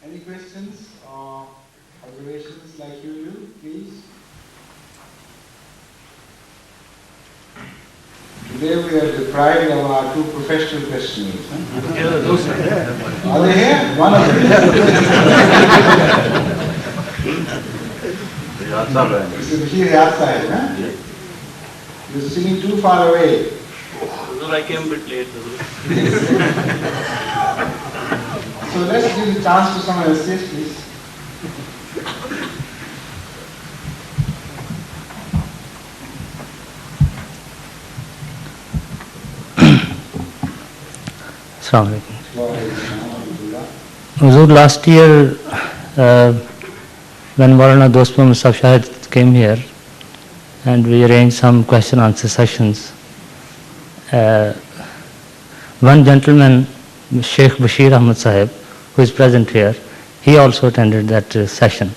Any questions or observations like you do, please? Today we are deprived of our two professional questioners. Huh? Are they here? One of them. He's outside, huh? You're sitting too far away. I came a bit late. So let's give the chance to someone else, yes, please. Assalamu alaikum. Last year, when Maulana Dost Muhammad Sahib Shahid came here, and we arranged some question-answer sessions, one gentleman, Sheikh Bashir Ahmad Sahib, who is present here, he also attended that session.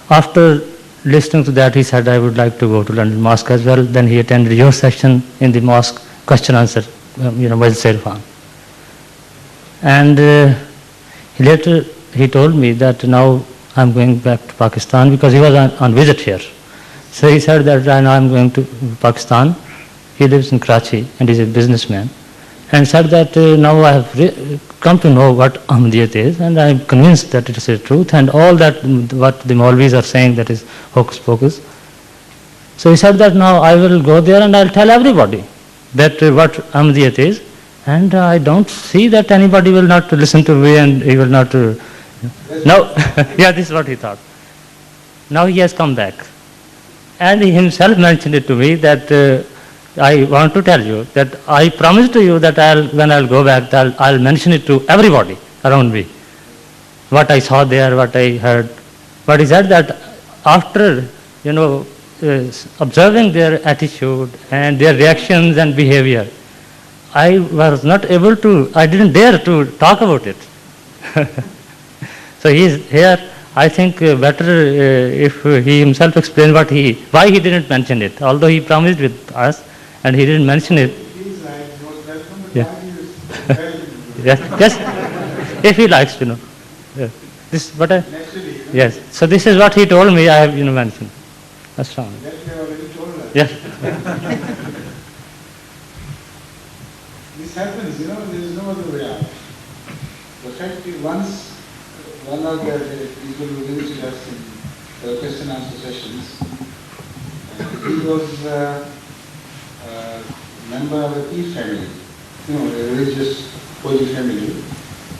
After listening to that, he said, I would like to go to London Mosque as well. Then he attended your session in the mosque, question-answer, Majlis Irfan. And later he told me that now I'm going back to Pakistan because he was on visit here. So he said that now I'm going to Pakistan. He lives in Karachi and he's a businessman. And said that now I have come to know what Ahmadiyat is, and I'm convinced that it is the truth, and all that what the Maulvis are saying, that is hocus pocus. So he said that now I will go there and I'll tell everybody that what Ahmadiyat is, and I don't see that anybody will not listen to me and he will not... Now, yeah, this is what he thought. Now he has come back. And he himself mentioned it to me that I want to tell you that I promise to you that when I'll go back, I'll mention it to everybody around me. What I saw there, what I heard. But he said that after, observing their attitude and their reactions and behavior, I was not able to, I didn't dare to talk about it. So he is here. I think better if he himself explains why he didn't mention it, although he promised with us and he didn't mention it. Yeah. Yes, if he likes, Yeah. This, but yes. So this is what he told me. I have mentioned. That's wrong. Yes. This happens. There is no other way out. The fact is, once one of the people who visited us in the question and answer sessions, he was a member of a Pir family, a religious holy family,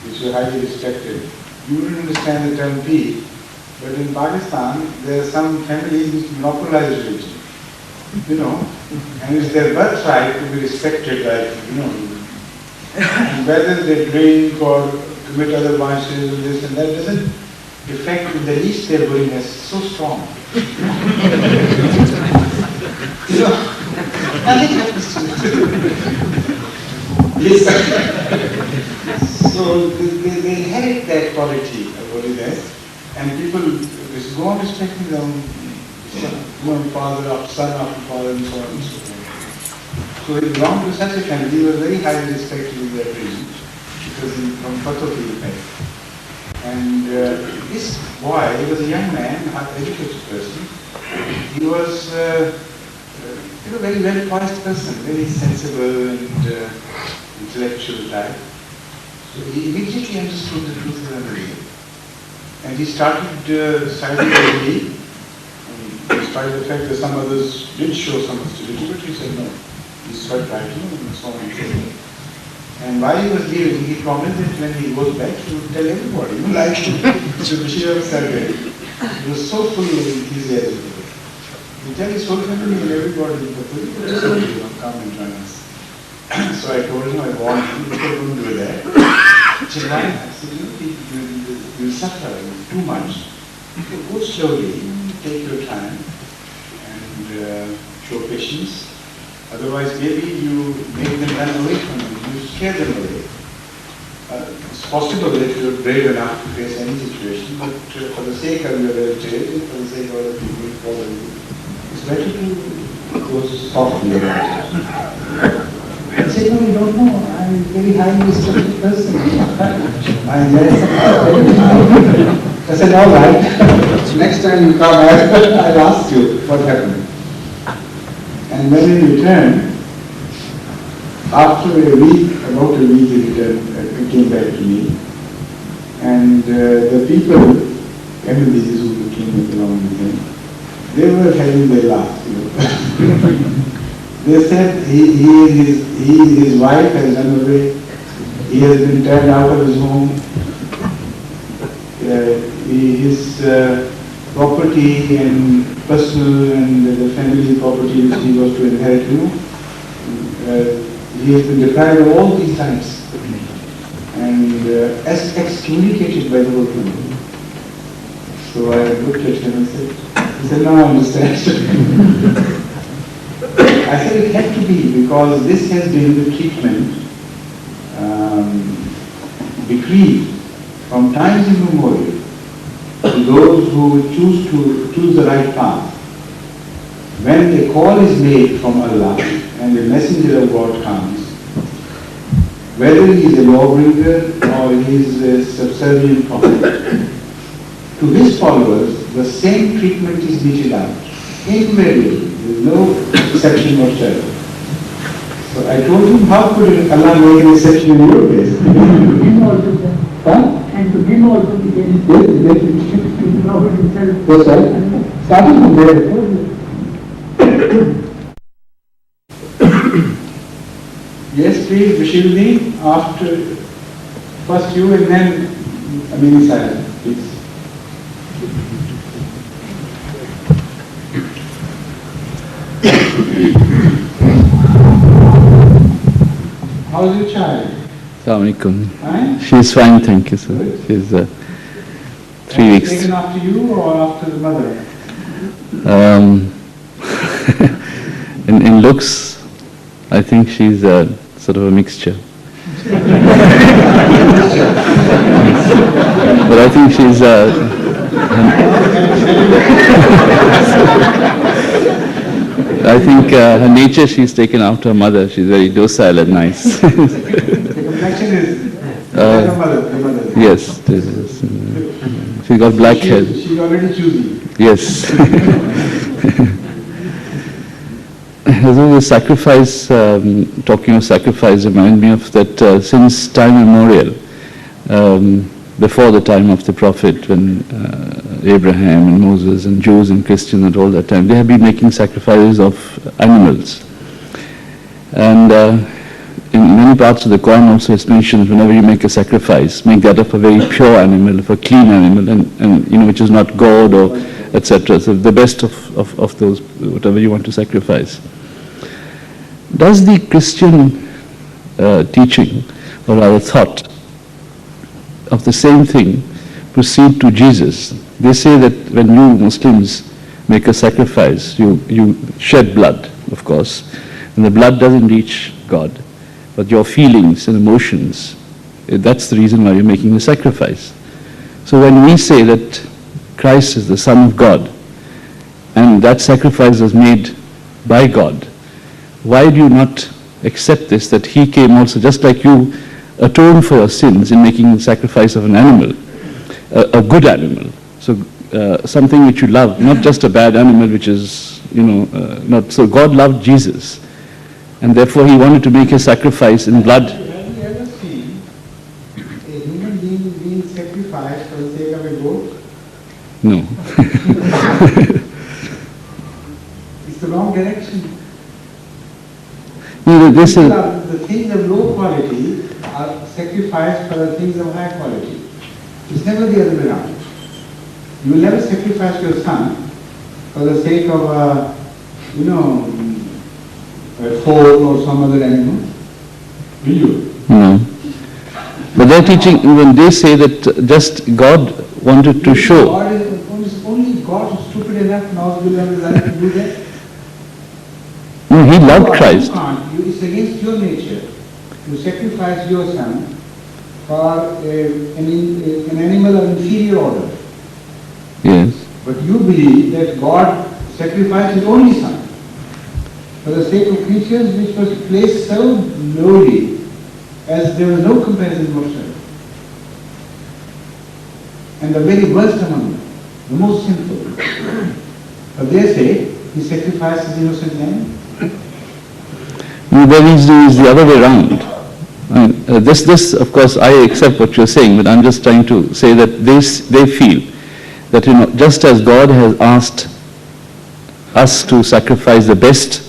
which was highly respected. You wouldn't understand the term Pir, but in Pakistan there are some families which monopolize religion, and it's their birthright to be respected, like, and whether they drink or commit other vices or this and that doesn't affect in the least their holiness. So strong. Nothing happens to it. Yes. So they inherit that quality of holiness, and people go on respecting them, father after son after father, and so on and so forth. So he belonged to such a family. He was very highly respected in that region. Because from Fatoti, and this boy, he was a young man, an educated person. He was a very well-poised person, very sensible and intellectual type. So he immediately understood the truth of religion. And he started studying early, despite the fact that some others did show some hostility, but he said no. He started writing and so on and so forth. And while he was leaving, he promised that when he goes back, he would tell everybody. Like Bashir said, he was so full of enthusiasm. He tell his whole family and everybody in the police, come and join us. So I told him, I warned him, but I couldn't do that. He said, why? I said, you'll suffer too much. Go slowly, take your time, and show patience. Otherwise, maybe you make them run away from you, you scare them away. It's possible that you're brave enough to face any situation, but for the sake of your relatives, for the sake of other people who follow you, it's better to go softly about it. said, no, you don't know. I'm a very highly instructed person. I said, all right. Next time you come, I'll ask you what happened. And when he returned, after a week, about a week, he came back to me. And the people, MBs who came along with him, they were having their laugh, you know. They said his wife has run away, he has been turned out of his home, his property and personal and the family property which he was to inherit, you know, he has been deprived of all these rights and excommunicated by the whole family. So I looked at him and said, he said, no, I understand. I said it had to be because this has been the treatment decreed from times immemorial to those who choose the right path. When a call is made from Allah and the messenger of God comes, whether he is a lawbringer or he is a subservient prophet, to his followers the same treatment is meted out. Invariably, there is no exception whatsoever. So I told him, how could Allah make an exception in your case? And to him also he gave the Prophet himself. That's right. Starting from there. Yes, please, Vishilni, after first you and then Amini Sahib, please. How's your child? Assalamu alaikum. Fine? She's fine, thank you, sir. She's 3 weeks. Taken after you or after the mother? In looks, I think she's sort of a mixture. But I think she's I think her nature, she's taken after her mother. She's very docile and nice. The complexion is like her mother. The mother. Yes, she's got black hair. She's already choosy. Yes. The sacrifice, talking of sacrifice, reminds me of that since time immemorial, before the time of the Prophet, when Abraham and Moses and Jews and Christians and all that time, they have been making sacrifices of animals. And in many parts of the Quran also it's mentioned, whenever you make a sacrifice, make that of a very pure animal, of a clean animal, and you know, which is not gored or etc. So the best of those, whatever you want to sacrifice. Does the Christian teaching, or rather thought, of the same thing proceed to Jesus? They say that when you Muslims make a sacrifice, you shed blood, of course, and the blood doesn't reach God, but your feelings and emotions, that's the reason why you're making the sacrifice. So when we say that Christ is the Son of God, and that sacrifice was made by God, why do you not accept this, that He came also, just like you atone for your sins in making the sacrifice of an animal, a good animal, so something which you love, not just a bad animal which is, not. So God loved Jesus, and therefore He wanted to make a sacrifice in blood. Have you ever seen a human being sacrificed for the sake of a goat? No. It's the wrong direction. No, this is, The things of low quality are sacrificed for the things of high quality. It's never the other way around. You will never sacrifice your son for the sake of a foal or some other animal. Will you? no. But they're teaching, when they say that just God wanted to show. God is only God is stupid enough now to do that. No, He loved Christ. You can't. It's against your nature to sacrifice your son for an animal of inferior order. Yes. But you believe that God sacrificed His only son. for the sake of creatures which was placed so lowly as there was no comparison whatsoever. And the very worst among them, the most sinful. For their sake, he sacrificed his innocent lamb. Very easily is the other way around. I mean, this, of course, I accept what you're saying, but I'm just trying to say that they feel that, just as God has asked us to sacrifice the best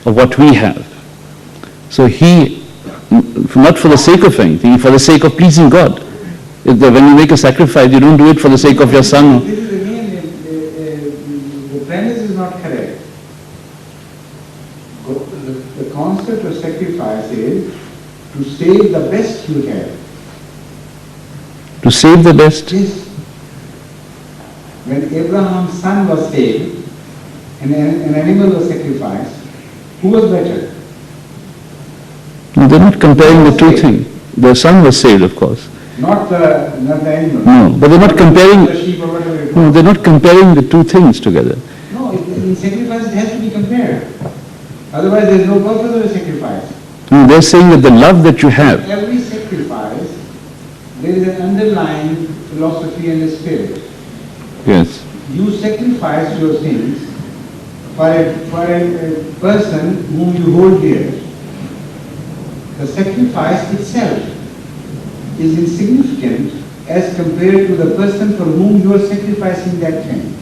of what we have, so He, not for the sake of anything, for the sake of pleasing God. When you make a sacrifice, you don't do it for the sake of your son. This is again, the premise is not correct. The concept of sacrifice is to save the best you have. To save the best? Yes. When Abraham's son was saved, and an animal was sacrificed, who was better? No, they're not comparing the two things. The son was saved, of course. Not the animal. No, but they're not comparing. The sheep or whatever it was. No, they're not comparing the two things together. No, in sacrifice it has to be compared. Otherwise there is no purpose of a sacrifice. No, they're saying that the love that you have. Every sacrifice, there is an underlying philosophy and a spirit. Yes. You sacrifice your sins for a person whom you hold dear. The sacrifice itself is insignificant as compared to the person for whom you are sacrificing that thing.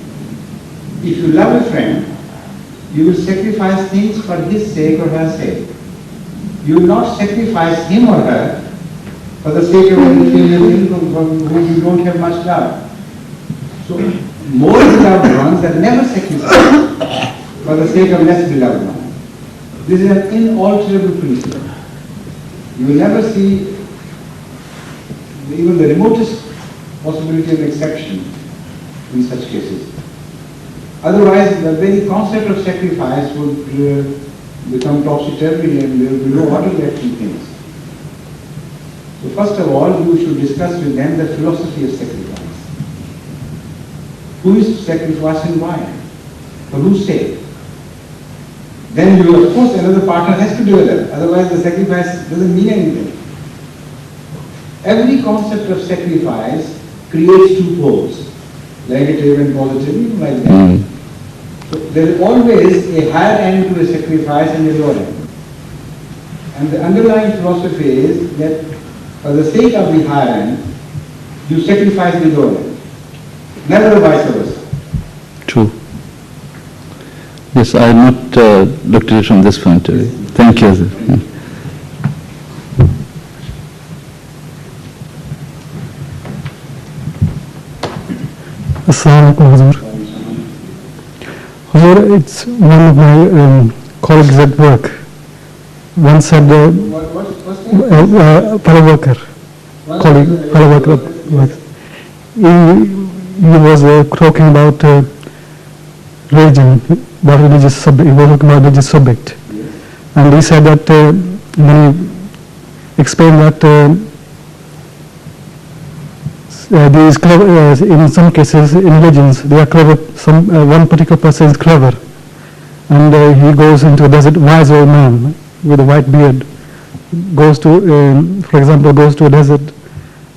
If you love a friend, you will sacrifice things for his sake or her sake. You will not sacrifice him or her for the sake of an inferior being whom you don't have much love. So, more beloved ones that never sacrifice for the sake of less beloved ones. This is an inalterable principle. You will never see even the remotest possibility of exception in such cases. Otherwise, the very concept of sacrifice would become topsy-turvy and there will be no order left in things. So first of all, you should discuss with them the philosophy of sacrifice. Who is sacrificing why? For whose sake? Then you will, of course, another partner has to do it. Otherwise, the sacrifice doesn't mean anything. Every concept of sacrifice creates two poles, negative and positive, like that. So there is always a higher end to a sacrifice and a lower end. And the underlying philosophy is that for the sake of the higher end, you sacrifice the lower end. Never vice versa. True. Yes, I have not looked at it from this point of view. Thank you. Yeah. Assalamualaikum Hazur. Hazur, it's one of my colleagues at work once said, fellow worker, colleague, fellow worker at work. He was talking about religion, about religious subject. He was talking about religious subject, and he said that when he explained that. These clever, in some cases in religions, they are clever. One particular person is clever, and he goes into a desert. Wise old man with a white beard goes to, for example, goes to a desert,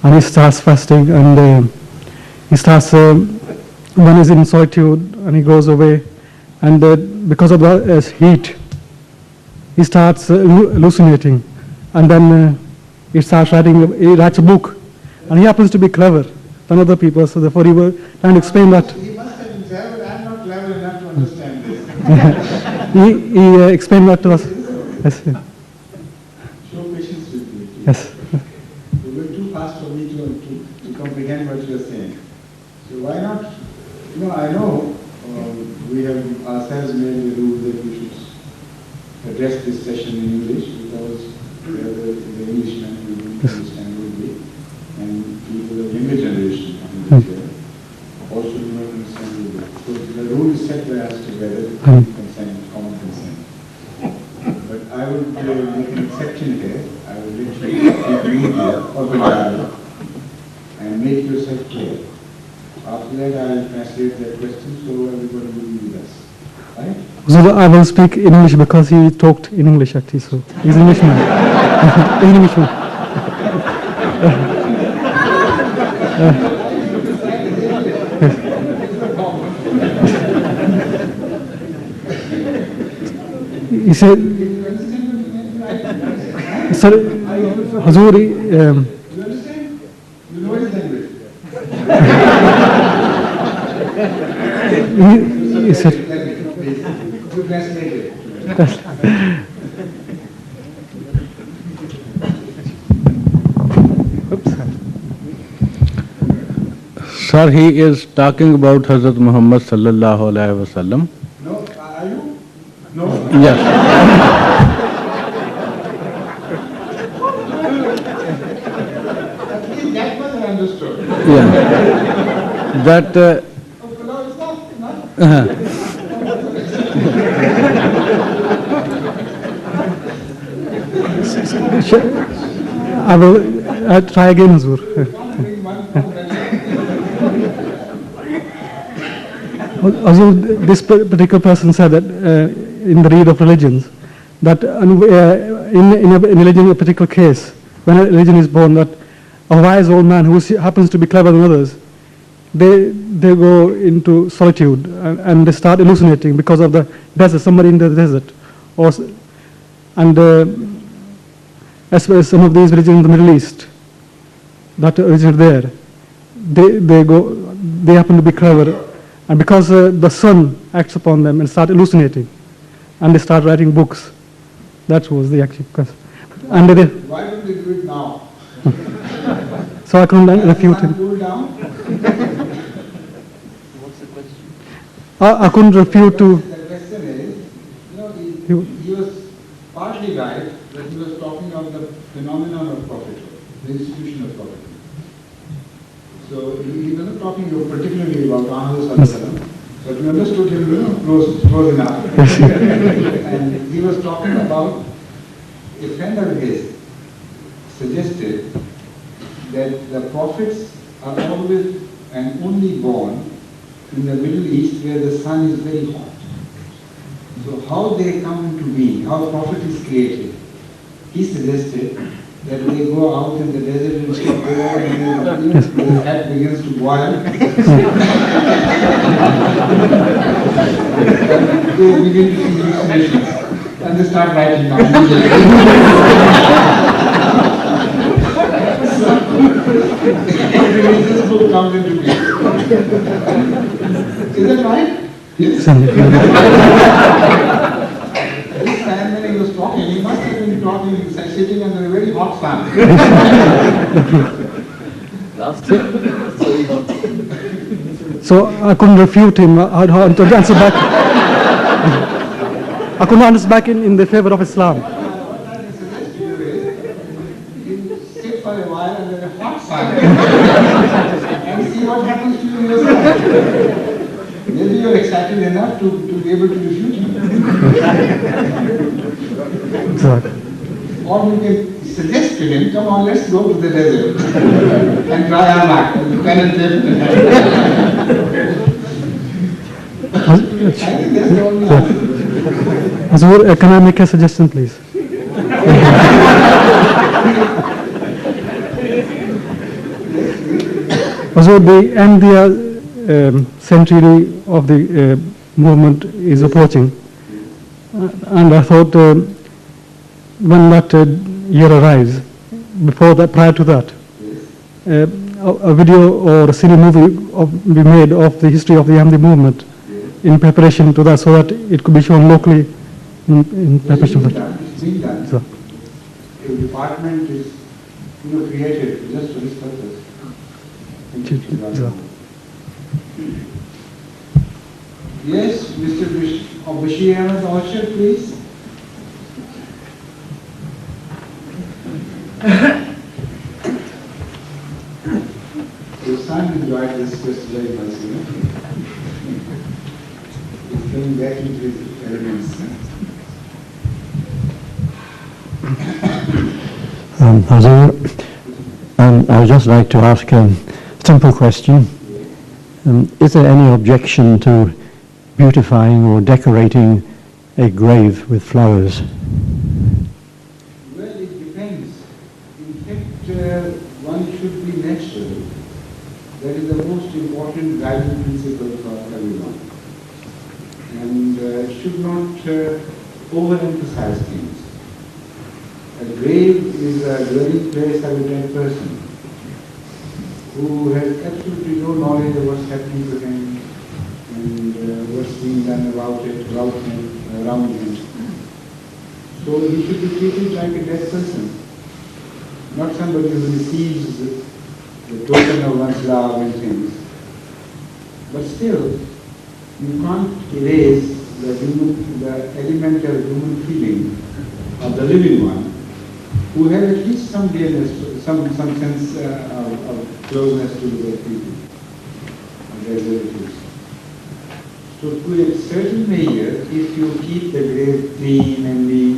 and he starts fasting, and he starts when he's in solitude, and he goes away, and because of the heat, he starts hallucinating, and then he starts writing. He writes a book. And he happens to be clever than other people, so therefore he was trying to explain that. He must have been clever, I'm not clever enough to understand this. He explained that to us. Yes. Show patience with me. Please. Yes. You're going too fast for me to comprehend what you're saying. So why not, I know we have ourselves made a rule that we should address this session in English because the Englishmen will understand will be. And people of younger generation coming here also do not understand the rule. So the rule is set by us together, consent, common consent. But I would make an exception here. I would let you read here, open dialogue, and make yourself clear. After that I will translate that question so everybody will be with us. right? So I will speak English because he talked in English actually, so he's an Englishman. He's an Englishman. He said, sir, Hazur, You understand? You know his language. he said, You translate it. Sir, he is talking about Hazrat Muhammad sallallahu alaihi wasallam. No, are you? No. Yes. At least that much I understood. Yeah. That Oh, no, it's not. I will try again, Hazur. Also, this particular person said that in the read of religions, that in a religion, in a particular case, when a religion is born, that a wise old man who happens to be clever than others, they go into solitude and they start hallucinating because of the desert, somebody in the desert, as well as some of these religions in the Middle East that originate there, they happen to be clever. And because the sun acts upon them and start hallucinating, and they start writing books. That was the actual question. And Why don't they do it now? so I couldn't refute him. Cool down. I couldn't refute to. The question is, he was partly right that he was talking of the phenomenon of prophethood, the institution of prophethood. So he wasn't talking particularly about Muhammad Sallallahu, but we understood him close enough. And he was talking about a friend of his suggested that the prophets are always and only born in the Middle East where the sun is very hot. So how they come into being, how a prophet is created, he suggested that they go out in the desert and stop there and the head begins to boil. They begin to see hallucinations and they start writing down. This book comes into being. Is that right? Yes. This man, when he was talking, he must have been talking, sitting under a very hot sun. So I couldn't refute him. I had to answer back. I couldn't answer back in the favor of Islam. What I suggest to you is, you sit for a while under a hot sun and see what happens to you yourself. Maybe you're excited enough to be able to refute him. Or you can suggest to him, come on, let's go to the desert and try our luck and penetrate the head. I think that's the only answer. Hazur, can I make a suggestion, please? Hazur, the end century of the movement is approaching, and I thought when that year arrives, prior to that, a video or a silly movie be made of the history of the Ahmadi movement in preparation to that, so that it could be shown locally in preparation for that. It's being done. So, The department is created just for this purpose. so. Yes, Mr. Bashir Ahmed Orchard, please. Your son enjoyed this just very much, He's going back into his elements. Hazur, I would just like to ask a simple question. Is there any objection to beautifying or decorating a grave with flowers? Well, it depends. In fact, one should be natural. That is the most important guiding principle for everyone. And should not overemphasize things. A grave is a dwelling place of a dead person who has absolutely no knowledge of what's happening to him and what's being done around him. So he should be treated like a dead person, not somebody who receives the token of one's love and things. But still, you can't erase the elemental human feeling of the living one, who has at least some dearness, some sense of closeness to their people, and their relatives. So to a certain measure, if you keep the grave clean and neat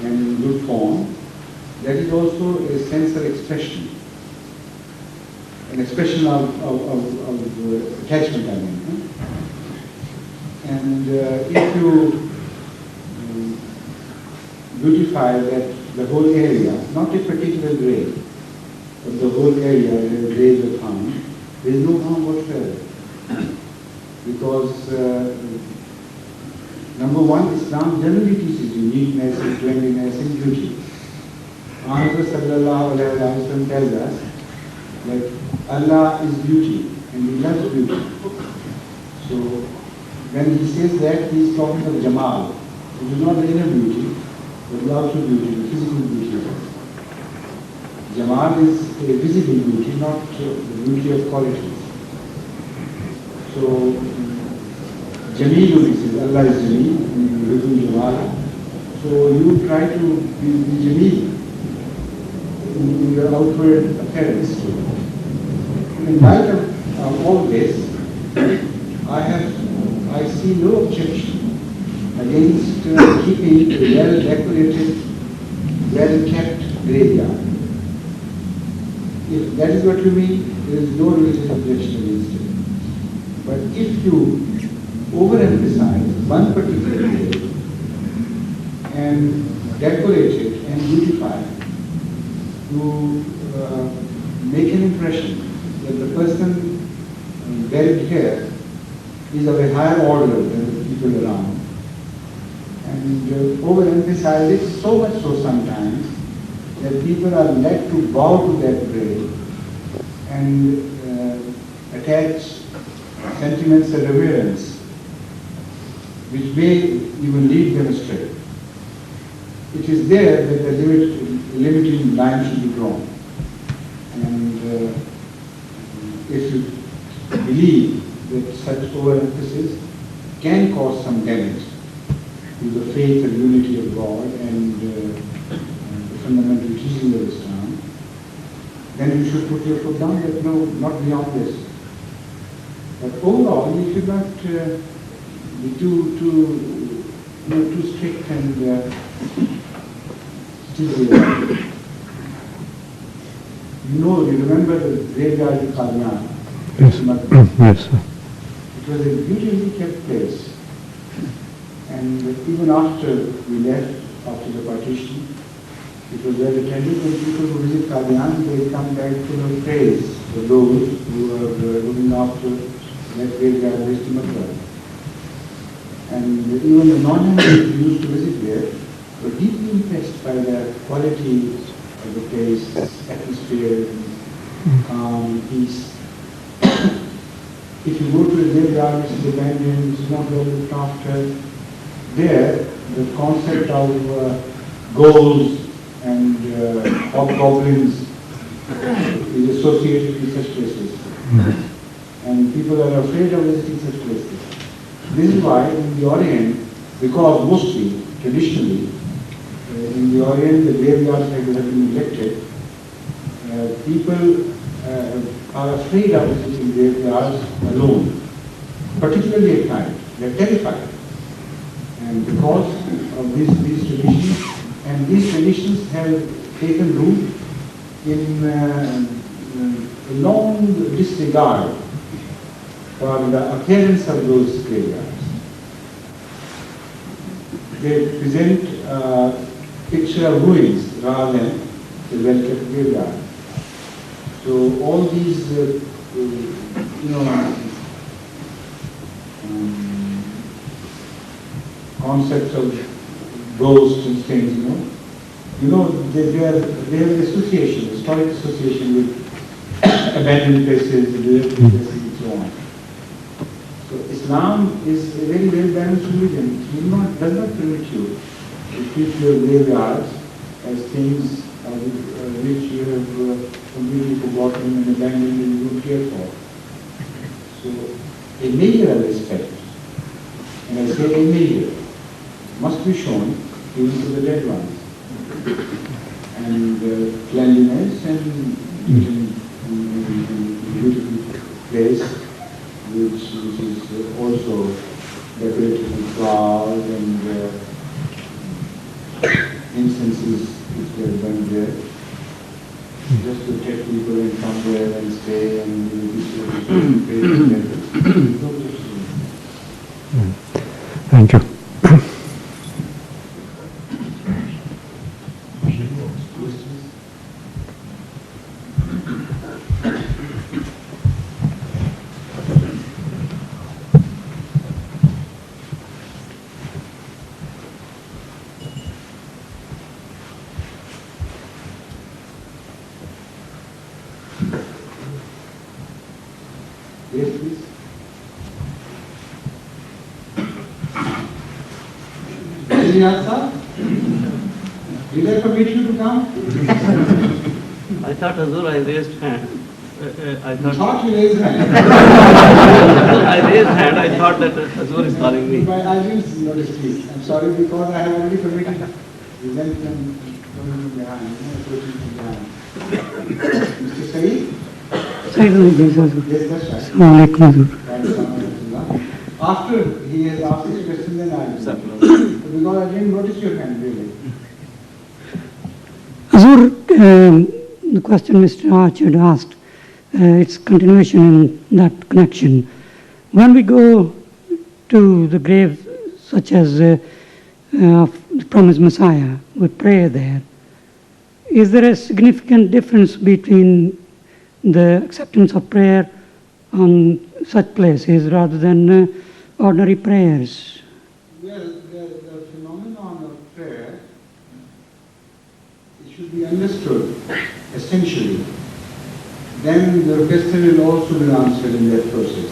and in good form, that is also a sense of expression, an expression of attachment, I mean. And if you beautify the whole area, not a particular grave, but the whole area where the graves are found, there is no harm whatsoever. Because number one, Islam generally teaches you neatness and cleanliness and beauty. Muhammad sallallahu alaihi wasallam tells us that Allah is beauty and He loves beauty. So when He says that, He is talking of Jamal, which is not the inner beauty, but the outer beauty, the physical beauty. Jamal is a visible beauty, not the beauty of qualities. So, Jameel, he says, Allah is Jameel, and Jamal. So you try to be Jameel in your outward appearance too. In light of all this, I see no objection against keeping a well-decorated, well-kept graveyard. If that is what you mean, there is no religious objection against it. But if you overemphasize one particular grave and decorate it and beautify it to make an impression that the person buried here is of a higher order than the people around, and overemphasize it so much so sometimes that people are led to bow to that grave and attach sentiments of reverence which may even lead them astray. It is there that the limiting line should be drawn. And if you believe that such overemphasis can cause some damage to the faith and unity of God and the fundamental teaching of Islam, then you should put your foot down that no, not beyond this. But overall, you should not be too strict and still. You remember the graveyard in Qadian? Yes. Yes, sir. It was a beautifully kept place. And even after we left, after the partition, it was well attended, and people who visit Qadian, they come back full of praise for those who are looking after that graveyard based in Makkah. And even the non-Hindus who used to visit there were deeply impressed by the quality of the place, atmosphere, calm, peace. If you go to a graveyard which is abandoned, which is not well looked after, there the concept of ghouls and hobgoblins is associated with such places. And people are afraid of visiting such places. This is why in the Orient, because mostly, traditionally, in the Orient the graveyards have been neglected, people are afraid of visiting graveyards alone, particularly at night. They are terrified. And because of these traditions, and these traditions have taken root in a long disregard for the appearance of those graveyards. they present picture of ruins rather than the well-kept graveyard. So all these, concepts of ghosts and things, they have an association, historic association with abandoned places, deserted places, and so on. So Islam is a very well-balanced religion. It does not permit you to treat your graveyards as things which you have completely forgotten and abandoned and you don't care for. So a measure of respect, and I say a measure, must be shown even to the dead ones. And cleanliness and beautiful place which is also decorated with flowers and incenses which were burned there, just to take people and come there and stay and pray together. Thank you. Yes, please. Did I permit you to come? I thought Hazur, I raised hand. I thought You raised hand. I raised hand. I thought that Hazur is calling me. But I didn't notice this. I'm sorry because I have already permitted the gentleman coming from behind, approaching from behind. Mr. Saeed? Yes, that's right. After he has asked his question, then I will. Because I didn't notice your hand really. Hazur, the question Mr. Arch had asked, it's continuation in that connection. When we go to the grave such as of the promised Messiah, we pray there. Is there a significant difference between the acceptance of prayer on such places rather than ordinary prayers? Well, the phenomenon of prayer, it should be understood essentially. Then the question will also be answered in that process.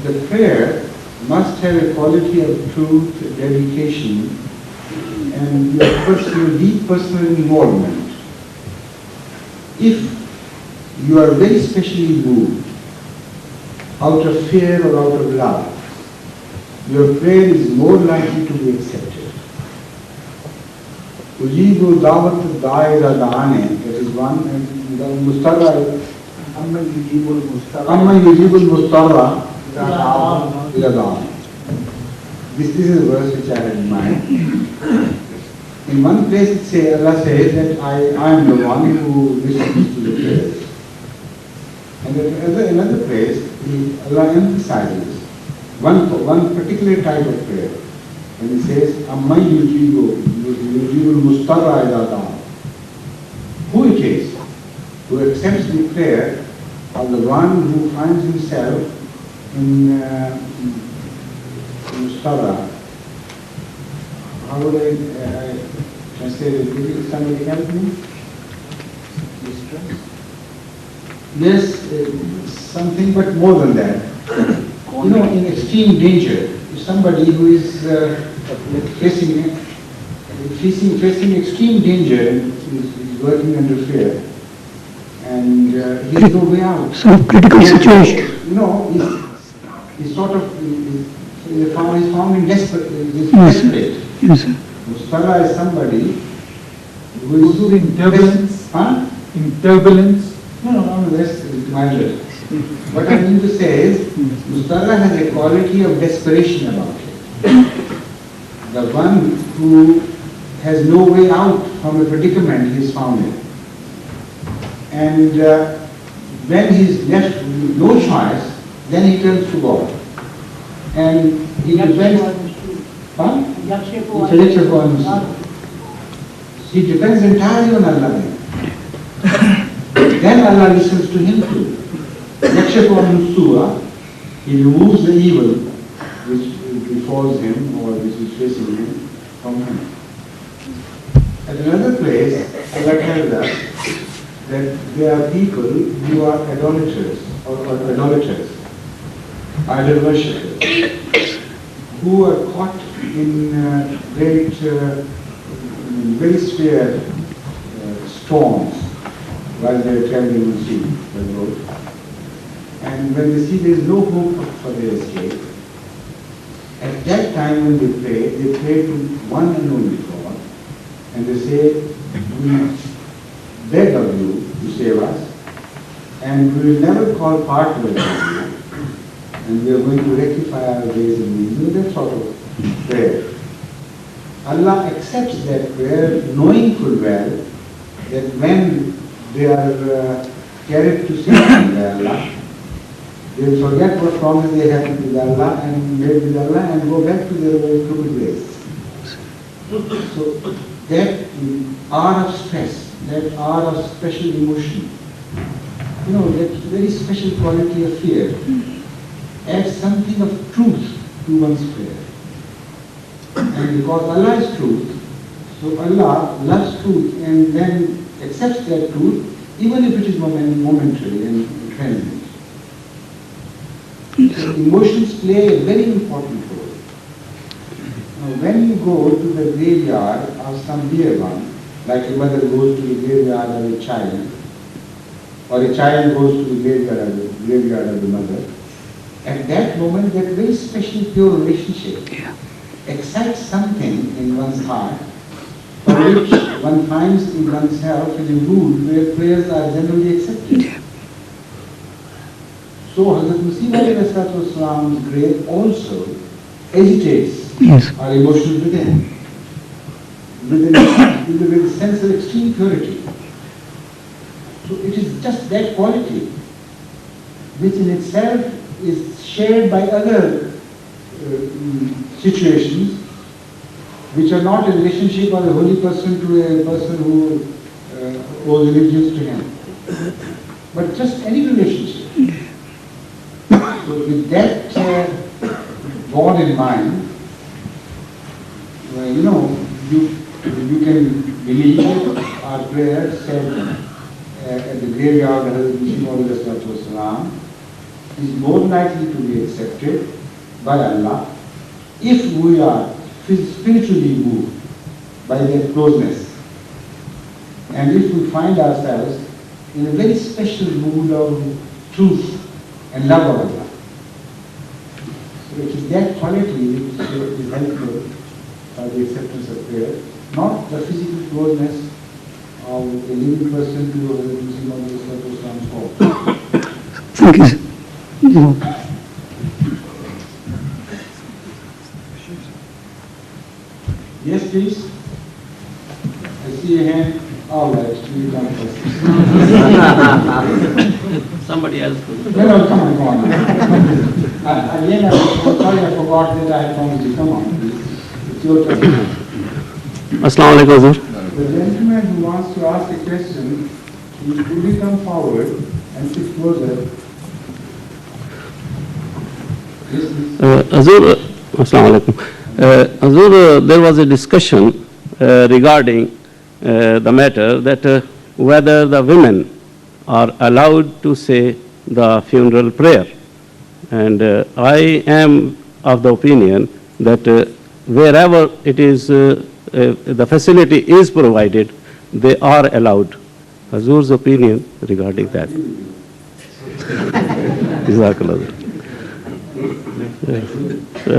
The prayer must have a quality of truth, dedication, and your deep personal involvement. If you are very specially moved, out of fear or out of love, your prayer is more likely to be accepted. Ujibu dawat daira daane, that is one, and the mustarra, amma yujibul mustarra ila daan. This is a verse which I had in mind. In one place Allah says that I am the one who listens to the prayers. And in another place, Allah emphasizes one particular type of prayer. And He says, Amma yujibul mustarra ila daan. Who it is who accepts the prayer of the one who finds himself in mustarra. How would I translate it? Will somebody help me? Yes, something, but more than that. In extreme danger, if somebody who is facing extreme danger and is working under fear, and he has no way out. Some critical situation. He's sort of he's found in desperate. Yes, sir. Mustarra is somebody who is in turbulence. Huh? In turbulence. No, that's minor. What I mean to say is, mustarra has a quality of desperation about it. The one who has no way out from a predicament he is found in. And when he is left with no choice, then he turns to God. And he depends. Huh? He depends entirely on Allah. Then Allah listens to him too. He removes the evil which befalls him or which is facing him from him. At another place, Allah tells us that there are people who are idolaters idol worshippers, who are caught in very severe storms while they are traveling on sea, by the road. And when they see there is no hope for their escape, at that time when they pray to one and only God, and they say, we beg of you to save us, and we will never call partners with you, and we are going to rectify our ways and means. That sort of prayer. Allah accepts that prayer, knowing full well that when they are carried to sin by Allah, they will forget what promise they had with Allah and made with Allah and go back to their old crooked ways. So that hour of stress, that hour of special emotion, that very special quality of fear adds something of truth to one's prayer. And because Allah is truth, so Allah loves truth and then accepts that truth even if it is momentary and transient. So emotions play a very important role. Now when you go to the graveyard of some dear one, like a mother goes to the graveyard of a child, or a child goes to the graveyard of the mother, at that moment that very special pure relationship excites something in one's heart for which one finds in oneself in a mood where prayers are generally accepted. So Hazrat Masih Wasallam's grave also agitates our emotions within, with a sense of extreme purity. So it is just that quality which in itself is shared by other situations which are not a relationship of a holy person to a person who owes allegiance to him, but just any relationship. So with that bond in mind, you can believe our prayer said at the graveyard of Hazrat Masih Maud is more likely to be accepted by Allah if we are spiritually moved by their closeness and if we find ourselves in a very special mood of truth and love of Allah. So it is that quality which is helpful for the acceptance of prayer, not the physical closeness of a living person to Hazrat Masih Maud cause. Thank you. Yes, please. I see a hand. All right, you come first. Somebody else. No, come on. Again, I'm sorry, I forgot that I promised you. Come on, please. It's your turn. Assalamu alaikum, Hazur. The gentleman who wants to ask a question, will you come forward and sit closer? Yes, please. Hazur, assalamu alaikum. Hazur, there was a discussion regarding the matter that whether the women are allowed to say the funeral prayer. And I am of the opinion that wherever it is, the facility is provided, they are allowed. Hazur's opinion regarding that. Jazakallah.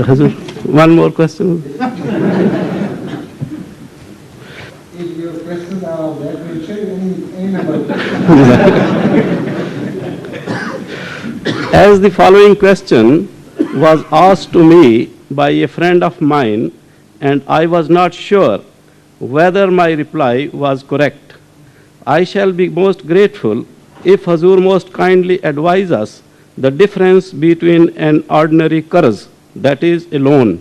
Hazur, one more question. If your questions are of that nature, any number. As the following question was asked to me by a friend of mine, and I was not sure whether my reply was correct. I shall be most grateful if Hazur most kindly advise us the difference between an ordinary qarz, that is a loan,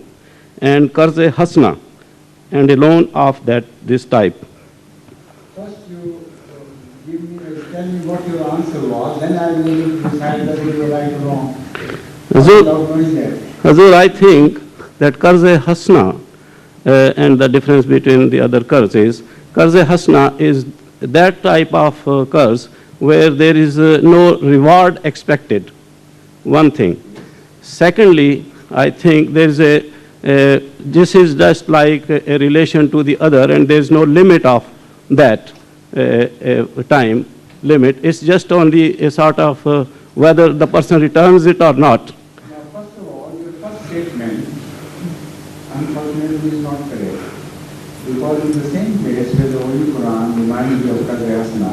and Qarz-e Hasna, and a loan of this type? First you tell me what your answer was, then I will decide whether you are right or wrong. Hazur, Without knowing that. Hazur, I think that Qarz-e Hasna and the difference between the other Qarz is, Qarz-e Hasna is that type of Qarz where there is no reward expected, one thing. Secondly, I think there is this is just like a relation to the other, and there is no limit of that time limit. It's just only a sort of whether the person returns it or not. Now, first of all, your first statement, unfortunately, is not correct. Because in the same place where the Holy Quran reminds you of Qarz-e Hasna,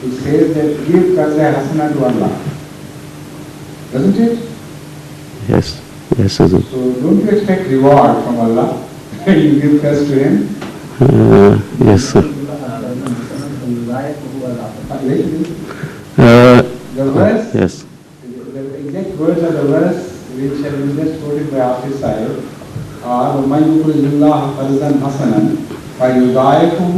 it says that give Qarz-e Hasna to Allah. Doesn't it? Yes, yes, Hazur. So don't you expect reward from Allah when you give Qarz to Him? Yes, sir. The verse, Yes. the exact words of the verse which have been just quoted by Hafiz Sahib are وَمَنْ يُقْرِضِ اللَّهَ قَرْضًا حَسَنًا فَيُضَاعِفُهُ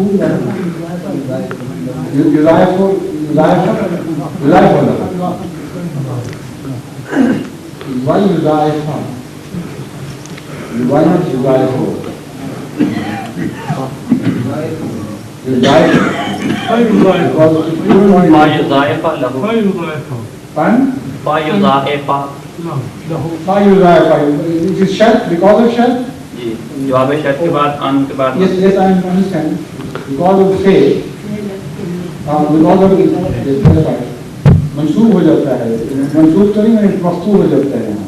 Why يُضَاعِفُ? Why not يُضَاعِفُ? It is shart, because of shart? Yes, I understand. Because of faith, because of yes, मंसूब हो जाता है, मंसूब तो नहीं मैंने मस्तूब हो जाता है यहाँ।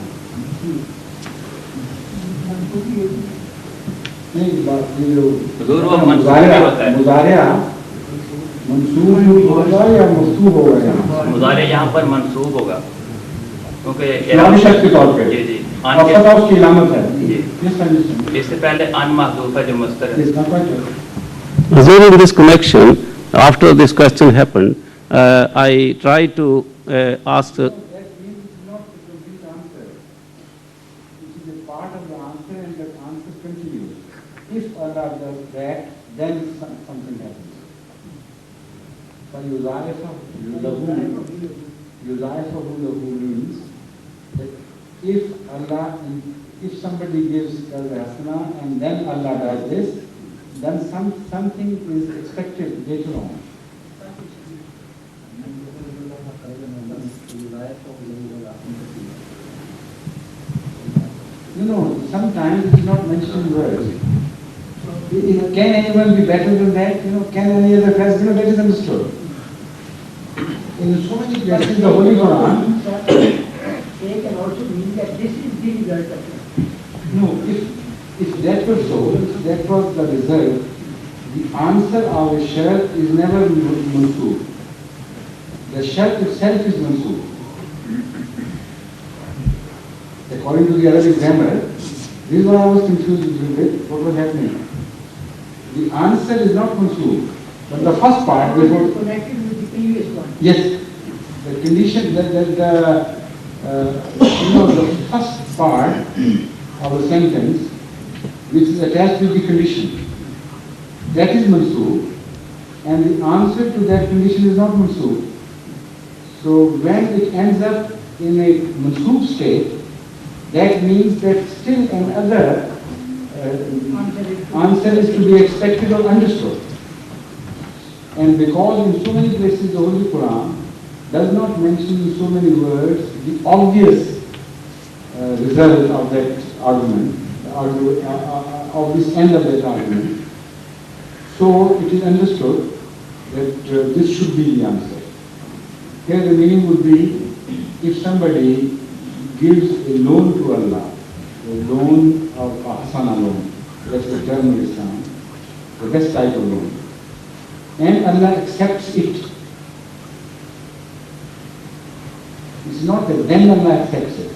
नहीं बात ये जो मुज़ारिया मंसूब होगा या मस्तूब होगा यहाँ? मुज़ारिया यहाँ पर मंसूब होगा क्योंकि इलामी शर्त के तौर पे। जी जी और पता उसकी इलामत है। इससे पहले अन महज़ूफ़ है जो मुस्तर है। During this connection, after this question happened, I tried to ask. That means it is not the complete answer. It is a part of the answer, and that answer continues. If Allah does that, then something happens. But Yudaifahu lahu means that if somebody gives Qarz-e Hasna and then Allah does this, then something is expected later on. Sometimes it's not mentioned in words. Can anyone be better than that? Can any other president? That is understood. In so many places, the Holy Quran. They can also mean that this is the result of it. No, if that were so, if that was the result, the answer of a shart is never mansoob. The shart itself is mansoob. According to the Arabic grammar, this is what I was confused with, what was happening. The answer is not mansoob, but the first part before connected with the previous one. yes, the condition the first part of a sentence which is attached with the condition, that is mansoob, and the answer to that condition is not mansoob. So when it ends up in a mansoob state, that means that still another answer is to be expected or understood. And because in so many places the Holy Quran does not mention in so many words the obvious result of that argument, of this end of that argument, so it is understood that this should be the answer. Here the meaning would be, if somebody gives a loan to Allah, a loan of a hasana loan, that's the term in Islam, the best type of loan, and Allah accepts it. It's not that then Allah accepts it.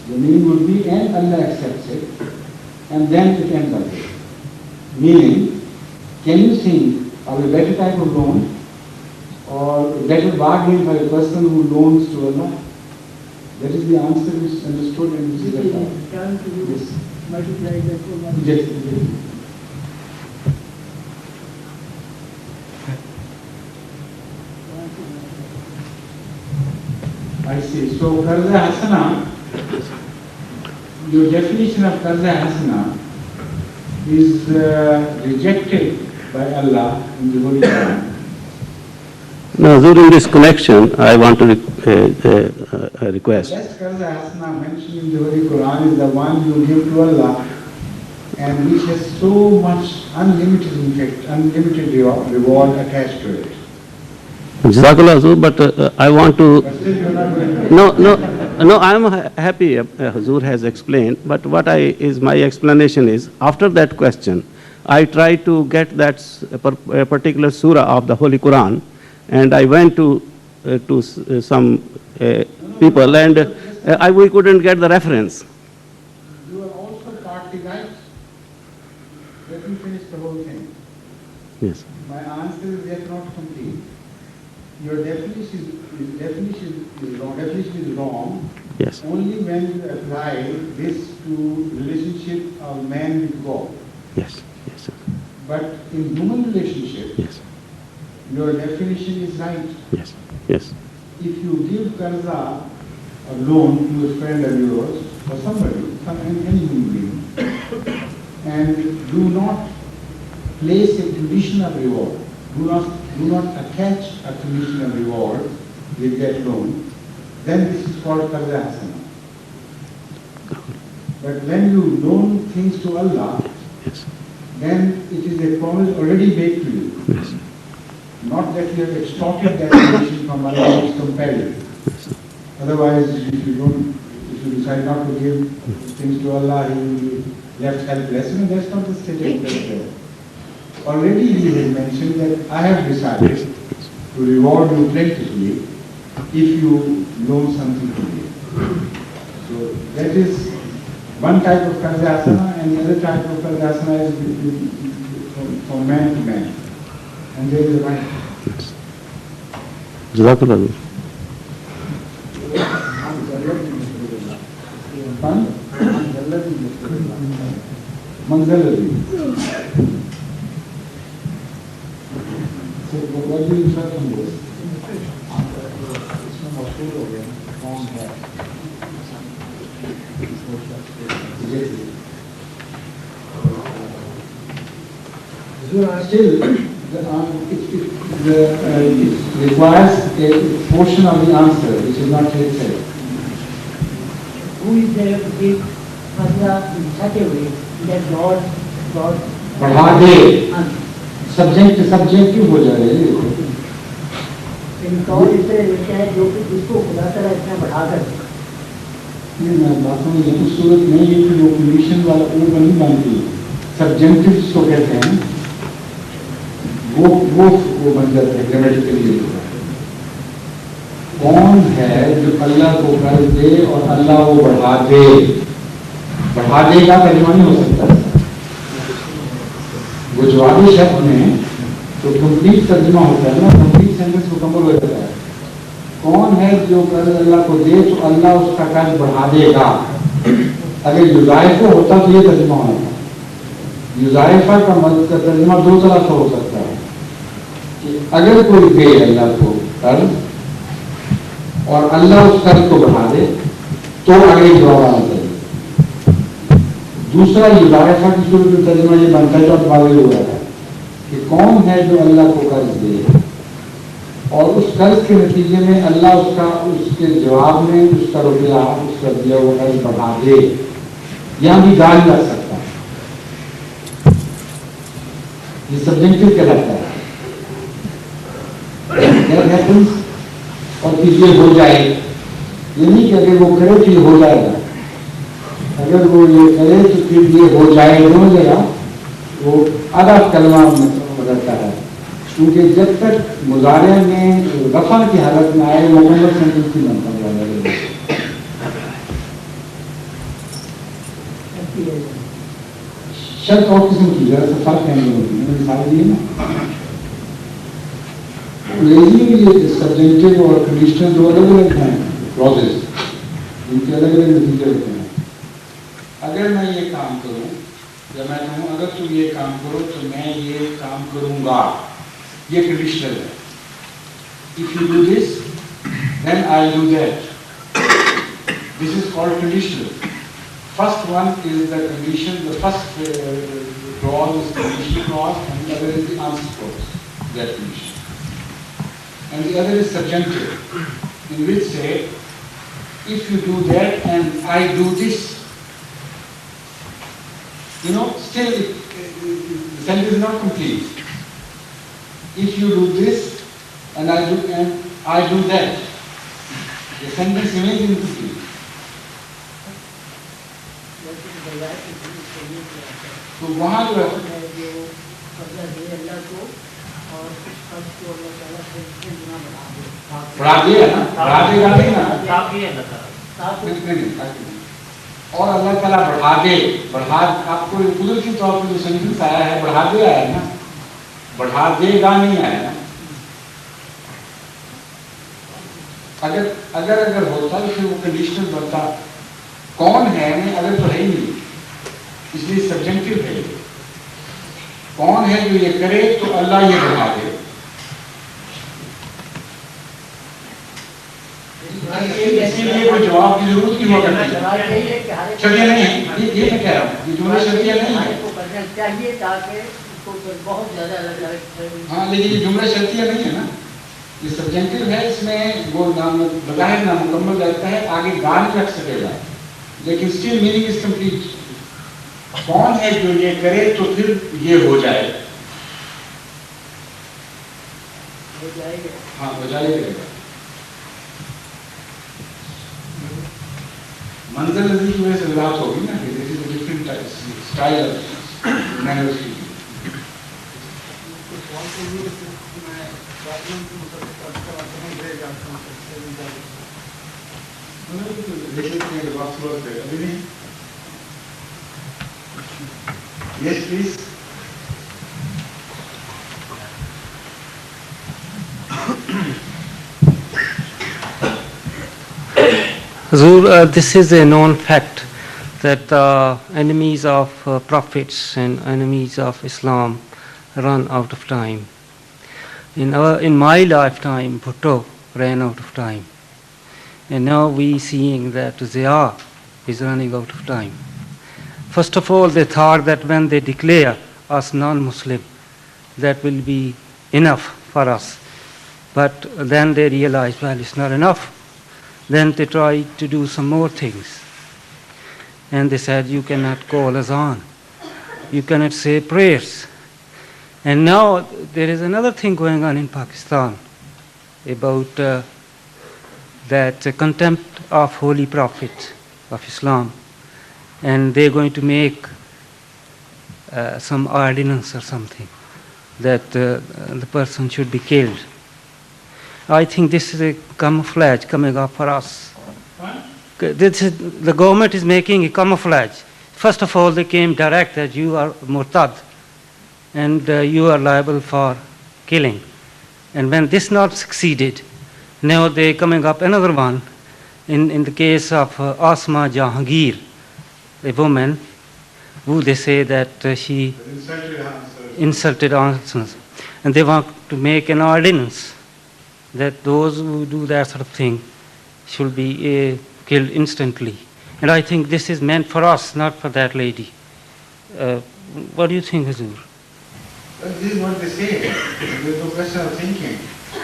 The meaning would be, and Allah accepts it, and then it ends up there. Meaning, can you think of a better type of loan or a better bargain for a person who loans to Allah? That is the answer which is understood and which is left out. Yes. multiply the full one. Yes. I see. So Qarza Hasana, your definition of Qarza Hasana is rejected by Allah in the Holy Quran. Now, during this connection, I want to request. The best Qarza Hasana mentioned in the Holy Quran is the one you give to Allah and which has so much unlimited effect, unlimited reward attached to it. Jazakallah Hazur, but I want to. But still you are not going to. No, I am happy Hazur has explained, but my explanation is, after that question, I tried to get that a particular surah of the Holy Quran, and I went to some people, and we couldn't get the reference. You are also partly right. Let me finish the whole thing. Yes. My answer is yet not complete. Your definition is wrong. Yes. Only when you apply this to relationship of man with God. Yes. Yes, sir. But in human relationship, Yes. your definition is right. Yes. Yes. If you give qarza, a loan to a friend of yours or somebody, any human being, and do not place a condition of reward, do not attach a condition of reward with that loan, then this is called qarza hasana. But when you loan things to Allah, Yes. then it is a promise already made to you. Yes. Not that you have extorted that condition from Allah which compelled you. Otherwise, if you decide not to give things to Allah, He will be left helpless. No, that's not the state of affairs. Already He has mentioned that I have decided to reward you plentifully if you loan something to me. So that is one type of qarza hasana, and the other type of qarza hasana is from man to man. And there is a right. Jazakallah. Fine? Manzalavi. So what do you infer from this? Still, it requires a portion of the answer which is not yet said. Who is there to give qarza in such a way that God बढ़ा दे subjective हो जा रहे हैं God is लेते हैं जो कि जिसको खुदा तआला इतना बढ़ाकर नहीं मैं बात में ये तो सूरत नहीं है कि वो कंडीशन वाला वो नहीं बनती सब्जेक्टिव जिसको कहते हैं वो बन जाता है ग्रामेटिकली कौन है जो अल्लाह को कर्ज दे और अल्लाह वो बढ़ा देगा तर्जुमा नहीं हो सकता गुजराती शब्द में तो कंप्लीट तर्जुमा होता है ना कंप्लीट सेंटेंस मुकम्मल हो जाता है कौन है जो कर्ज अल्लाह को दे तो अल्लाह उसका कर्ज बढ़ा देगा अगर युजाइफा होता तो ये तर्जुमा होना था युजाइफा का मतलब तर्जुमा दो तरह से हो सकता है कि अगर कोई दे अल्लाह को कर्ज और अल्लाह उस कर्ज को बढ़ा दे तो आगे जवाब आना चाहिए दूसरा युजाइफा की सूरत में तर्जुमा ये बनता है जो अब आगे हो रहा है कि कौन है जो अल्लाह को कर्ज दे और उस कर्ज के नतीजे में अल्लाह उसके जवाब में उसका रुपया उसका दिया हुआ कर्ज बढ़ा दे या भी गाल लग सकता है ये सब्जेक्टिव कहलाता है और फिर ये हो जाए ये नहीं कि अगर वो करे तो ये हो जाएगा अगर वो ये करे तो फिर ये हो जाए हो जाएगा वो आधा कलमा बदलता है क्योंकि जब तक मुजारे में रफा की हालत में आए मुकम्मल सेंटेंस नहीं बनता शर्त और किस्म की जरा सा फर्क है मैंने मिसाल दी ना लेजिंग सब्जेक्टिव और कंडीशनल दो अलग अलग हैं क्लॉजेस इनके अलग अलग नतीजे होते हैं अगर मैं ये काम करूं या मैं कहूं अगर तुम ये काम करो तो मैं ये काम करूंगा, ये कंडीशनल है. If you do this, then I'll do that. This is called conditional. First one is the condition, the first clause is conditional clause, and the other is the answer clause, that condition. And the other is subjunctive, in which say, if you do that and I do this, still the sentence is not complete. If you do this and I do that, the sentence remains incomplete. तो वहाँ जो है बढ़ा दिया ना, बढ़ा देगा नहीं ना, और अल्लाह ताला बढ़ा आपको कुदरती तौर पर जो सेंटेंस आया है बढ़ा दे आया है ना, बढ़ा देगा नहीं आया ना. अगर होता तो फिर वो कंडीशनल बनता. कौन है नहीं, अगर तो है ही नहीं, इसलिए सब्जेक्टिव है. कौन है जो ये करे तो अल्लाह ये बढ़ा दे. इसलिए कोई जवाब की जरूरत नहीं हुआ करती है. शर्तियाँ नहीं है, ये मैं कह रहा हूँ, ये जुमला शर्तियाँ नहीं है. हाँ, लेकिन ये जुमला शर्तियाँ नहीं है ना, ये सब्जेक्टिव है. इसमें वो बज़ाहिर नामुकम्मल रहता है, आगे गान रख सकेगा, लेकिन स्टिल मीनिंग इज कंप्लीट. कौन है जो ये करे तो फिर ये हो जाए. हाँ, हो जाएगा. मंजर नजर की वजह से विरासत होगी ना, कि this is a different style of manner of speaking. Yes, please. Hazur, this is a known fact that the enemies of prophets and enemies of Islam run out of time. In my lifetime, Bhutto ran out of time. And now we seeing that Zia is running out of time. First of all, they thought that when they declare us non-Muslim, that will be enough for us. But then they realized, well, it's not enough. Then they tried to do some more things. And they said, you cannot call azan. You cannot say prayers. And now there is another thing going on in Pakistan about that contempt of Holy Prophet of Islam. And they're going to make some ordinance or something that the person should be killed. I think this is a camouflage coming up for us. The government is making a camouflage. First of all, they came direct that you are murtad and you are liable for killing. And when this not succeeded, now they're coming up another one in the case of Asma Jahangir, a woman who they say that she insulted answers. And they want to make an ordinance that those who do that sort of thing should be killed instantly. And I think this is meant for us, not for that lady. What do you think, Hazur? This is what they say. There's no question of thinking.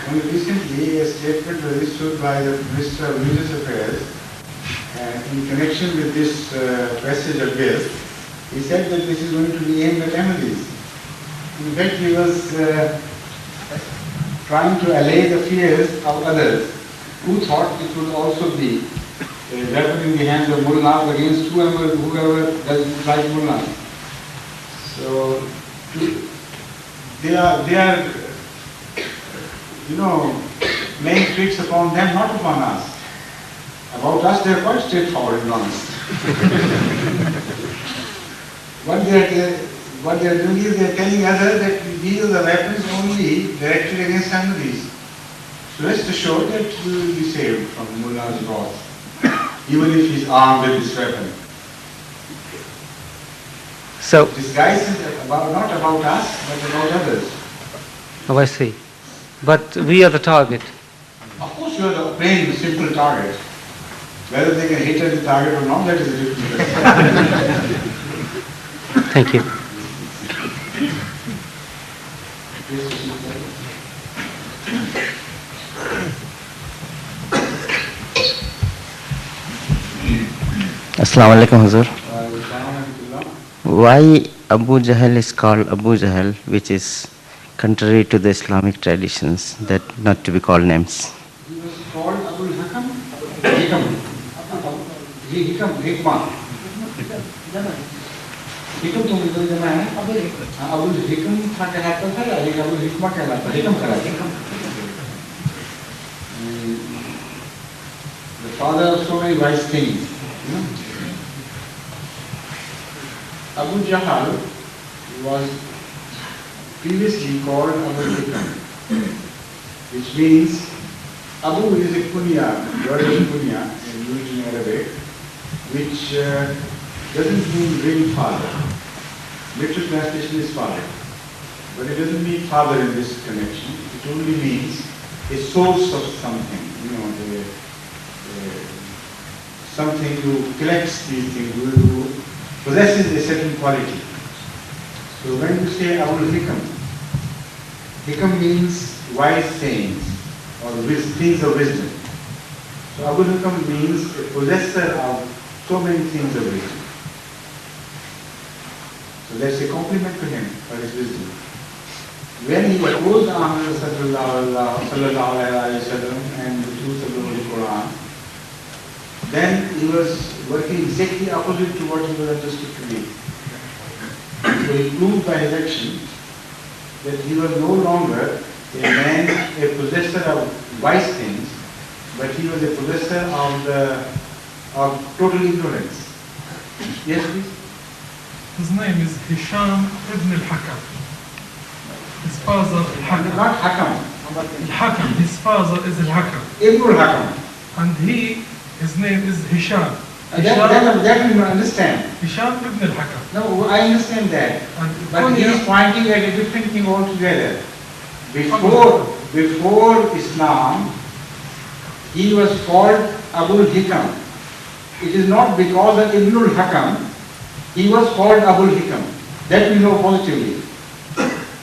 Only recently, a statement was issued by the Minister of Religious Affairs in connection with this passage of this. He said that this is going to be aimed at Ahmadis. In fact, he was trying to allay the fears of others who thought it would also be a weapon in the hands of mullahs against whoever doesn't like mullahs. So they are laying tricks upon them, not upon us. About us, they are quite straightforward and honest. What they are doing is they are telling others that these are the weapons only directed against Ahmadis. So rest assured that you will be saved from the mullah's wrath, even if he is armed with this weapon. So, This guy is about, not about us, but about others. oh, I see. But we are the target. Of course, you are the plain, simple target. Whether they can hit at the target or not, that is a different question. Thank you. Assalamu alaikum, Hazur. Why Abu Jahl is called Abu Jahl, which is contrary to the Islamic traditions, that not to be called names? He was called Abul Hakam. Hikam. Hikmah. Hikam तो मुझे जमा है. Abul Hikam था कहलाता था या Abul Hikmah कहलाता? Hikam कहलाता. The father of so many wise things. Abu Jahl was previously called Abu Hikam, which means Abu is a kunya, word is kunya, used in Arabic, which doesn't mean real father. Literal translation is father, but it doesn't mean father in this connection. It only means a source of something, something who collects these things, who possesses a certain quality. So when you say Abul Hikam, Hikam means wise sayings or things of wisdom. So Abul Hikam means a possessor of so many things of wisdom. So that's a compliment to him for his wisdom. When he opposed Muhammad sallallahu alaihi wasallam and the truth of the Holy Quran, then he was working exactly opposite to what he was understood to be. So he proved by his action that he was no longer a man, a possessor of wise things, but he was a possessor of total ignorance. Yes, please? His name is Hisham ibn al-Hakam. His father Hakam. Not Hakam. Al-Hakam. His father is al-Hakam. Ibn al-Hakam. And his name is Hisham. That we understand. Hisham ibn al-Hakam. No, I understand that. But he is pointing at a different thing altogether. Before Islam, he was called Abul Hikam. It is not because of Ibn al-Hakam, he was called Abul Hikam. That we know positively.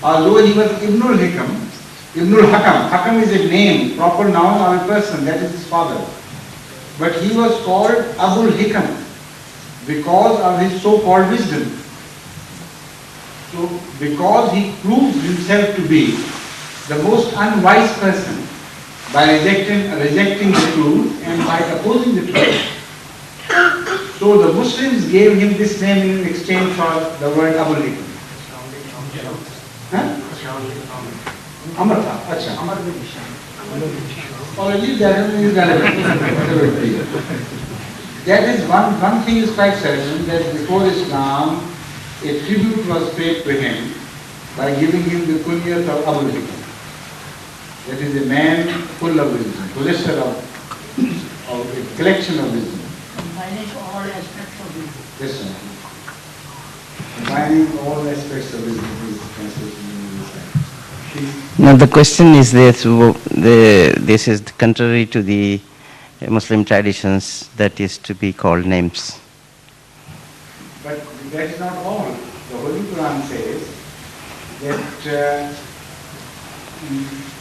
Although he was Ibn al-Hikam, Ibn al-Hakam, Hakam is a name, proper noun of a person, that is his father. But he was called Abul Hikam because of his so-called wisdom. So, because he proved himself to be the most unwise person by rejecting the truth and by opposing the truth. So the Muslims gave him this name in exchange for the word Abul Hikam. Amrata, acha. Or leave that, that is one thing is quite certain, that before Islam, a tribute was paid to him by giving him the kunyat of Abul Hikam. That is a man full of wisdom, possessor of a collection of wisdom. Combining all aspects of wisdom. Yes, sir. Combining all aspects of wisdom is translation in this side. Now the question is this, this is contrary to the Muslim traditions, that is to be called names. But that is not all. The Holy Quran says that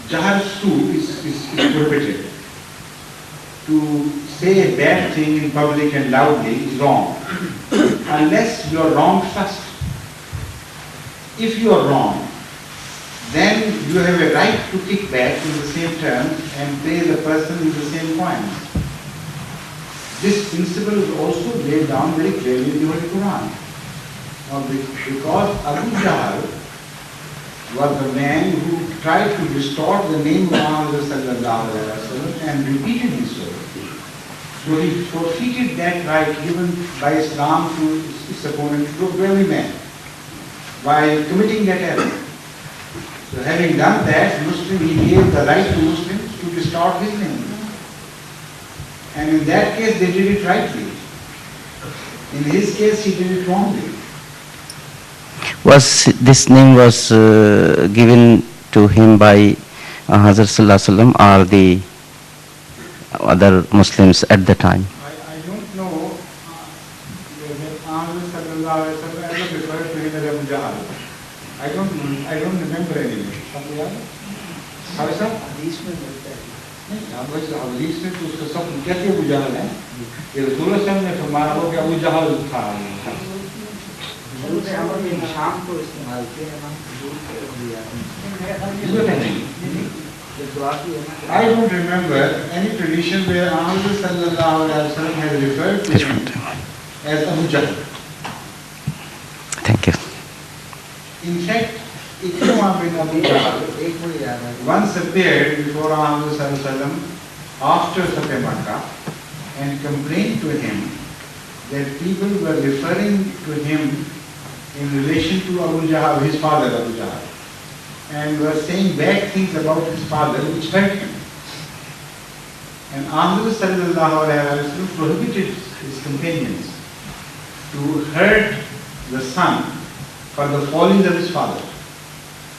Jahar Su is prohibited. To say a bad thing in public and loudly is wrong, unless you are wrong first. If you are wrong, then you have a right to kick back in the same terms and pay the person in the same coins. This principle is also laid down very clearly in the Holy Quran. Now, because Abu Jahl was the man who tried to distort the name of Muhammad sallallahu alaihi wasallam and repeatedly so. So he forfeited that right given by Islam to its opponent, to every man, by committing that error. So having done that, he gave the right to Muslims to distort his name. And in that case, they did it rightly. In his case, he did it wrongly. Was this name was given to him by Hazrat Sallallahu Alaihi Wasallam or the other Muslims at the time? I don't know whether Ahmad Sallallahu Alaihi Wasallam ever referred to him as Abu Jahl. I don't remember anyway. Somebody else? How is that? Hadith में मिलता है. नहीं, आप बस हदीस में तो उसका सब कहते अबू जहल है. ये रसूलुल्लाह सल्लल्लाहु अलैहि वसल्लम ने फरमाया हो कि अबू जहल था. शाम को इस्तेमाल किया है I don't remember any tradition where Ahmad Sallallahu Alaihi Wasallam has referred to him as Abu Jahl. Thank you. In fact, Ikrimah bin Abu Jahl once appeared before Ahmad Sallallahu Alaihi Wasallam after Fateh Makkah and complained to him that people were referring to him in relation to Abu Jahl, his father Abu Jahl, and were saying bad things about his father which hurt him. And Ahmad Sallallahu Alaihi Wasallam prohibited his companions to hurt the son for the fallings of his father.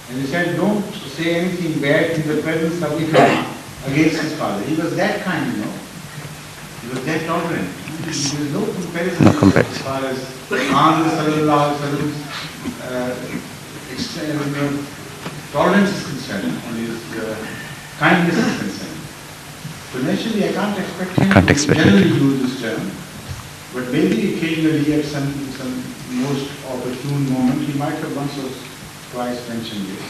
And he said, don't say anything bad in the presence of Ikrimah against his father. He was that kind, you know. He was that tolerant. There is no comparison as far as Ahmad Sallallahu Alaihi Wasallam's tolerance is concerned, and his kindness is concerned. So naturally, I can't expect him to generally use this term, but maybe occasionally at some most opportune moment, he might have once or twice mentioned this.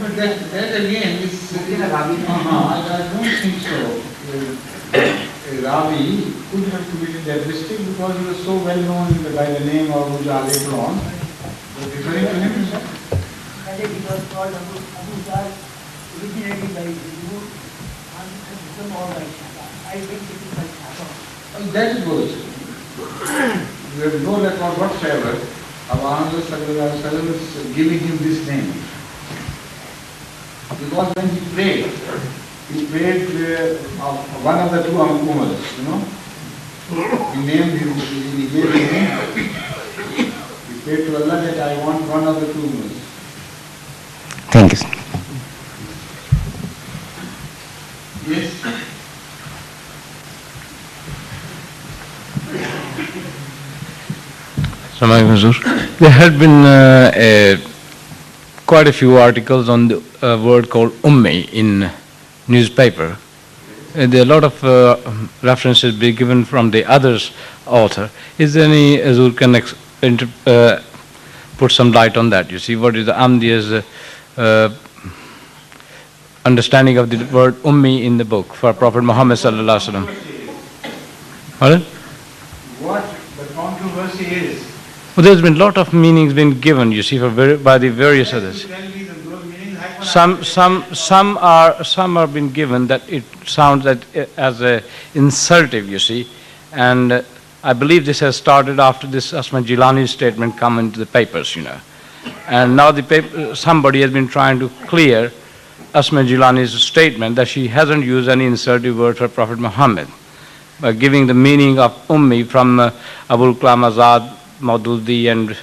But that again is, I don't think so. Ravi could have committed that mistake because he was so well known by the name of Abu Jahl later on. But referring to him, He was called Abu Jahl originally by the Jew and become all by Shaka. I think it is by Shaka. that is good. We have no record whatsoever of Ahmad Sallallahu Alaihi Wasallam giving him this name. Because when he prayed one of the two Umars, you know. He named him, he gave his name. He prayed to Allah that I want one of the two Umars. Thank you. Yes. There had been quite a few articles on the word called Ummi in newspaper. There are a lot of references being given from the other's author. Is there any, Azur can put some light on that? You see, what is the Ahmadiyya's understanding of the word Ummi in the book for Prophet Muhammad Sallallahu Alaihi Wasallam? Pardon? What the controversy is? Well, there's been a lot of meanings been given, you see, by the various others. Some are been given that it sounds that as a insultive, you see, and I believe this has started after this Asma Jilani's statement come into the papers, you know, and now somebody has been trying to clear Asma Jilani's statement that she hasn't used any insertive word for Prophet Muhammad by giving the meaning of Ummi from Abul Kalam Azad, Maududi and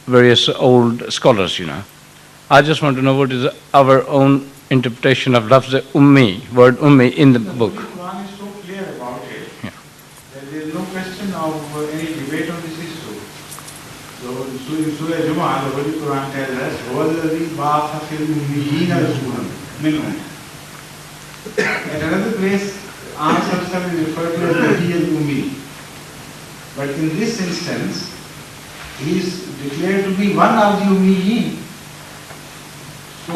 various old scholars, you know. I just want to know what is our own interpretation of lafz Ummi, word Ummi in the book. The Quran is so clear about it that there is no question of any debate on this issue. So in Surah Jumu'ah, the Holy Quran tells us, وَالَّذِي بَعَثَ فِي الْأُمِّيِّينَ رَسُولًا مِنْهُمْ. At another place, Ansar is referred to as Nabi al-Ummi. But in this instance, he is declared to be one of the Ummiyin. So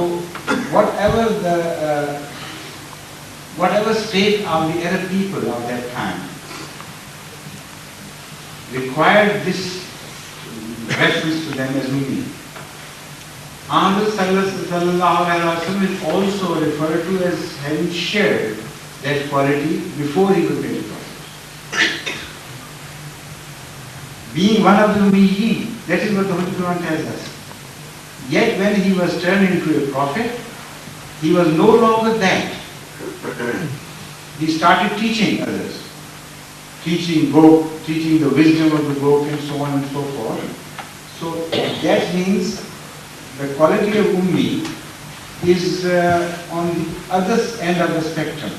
whatever state of the Arab people of that time required this reference to them as Ummi. Ahmad Sallallahu Alaihi Wasallam is also referred to as having shared that quality before he was made a prophet. Being one of the Ummiyin, that is what the Holy Quran tells us. Yet when he was turned into a prophet, he was no longer that. He started teaching others, teaching the wisdom of the book and so on and so forth. So that means the quality of Ummi is on the other end of the spectrum.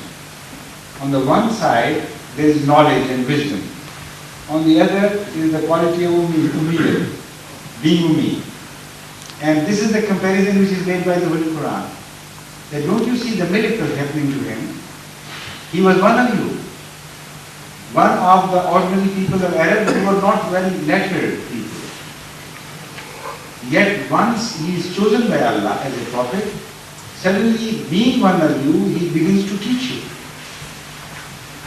On the one side, there is knowledge and wisdom. On the other is the quality of Ummi, being Ummi. And this is the comparison which is made by the Holy Quran. That don't you see the miracle happening to him? He was one of you. One of the ordinary people of Arab who were not well lettered people. Yet once he is chosen by Allah as a prophet, suddenly being one of you, he begins to teach you.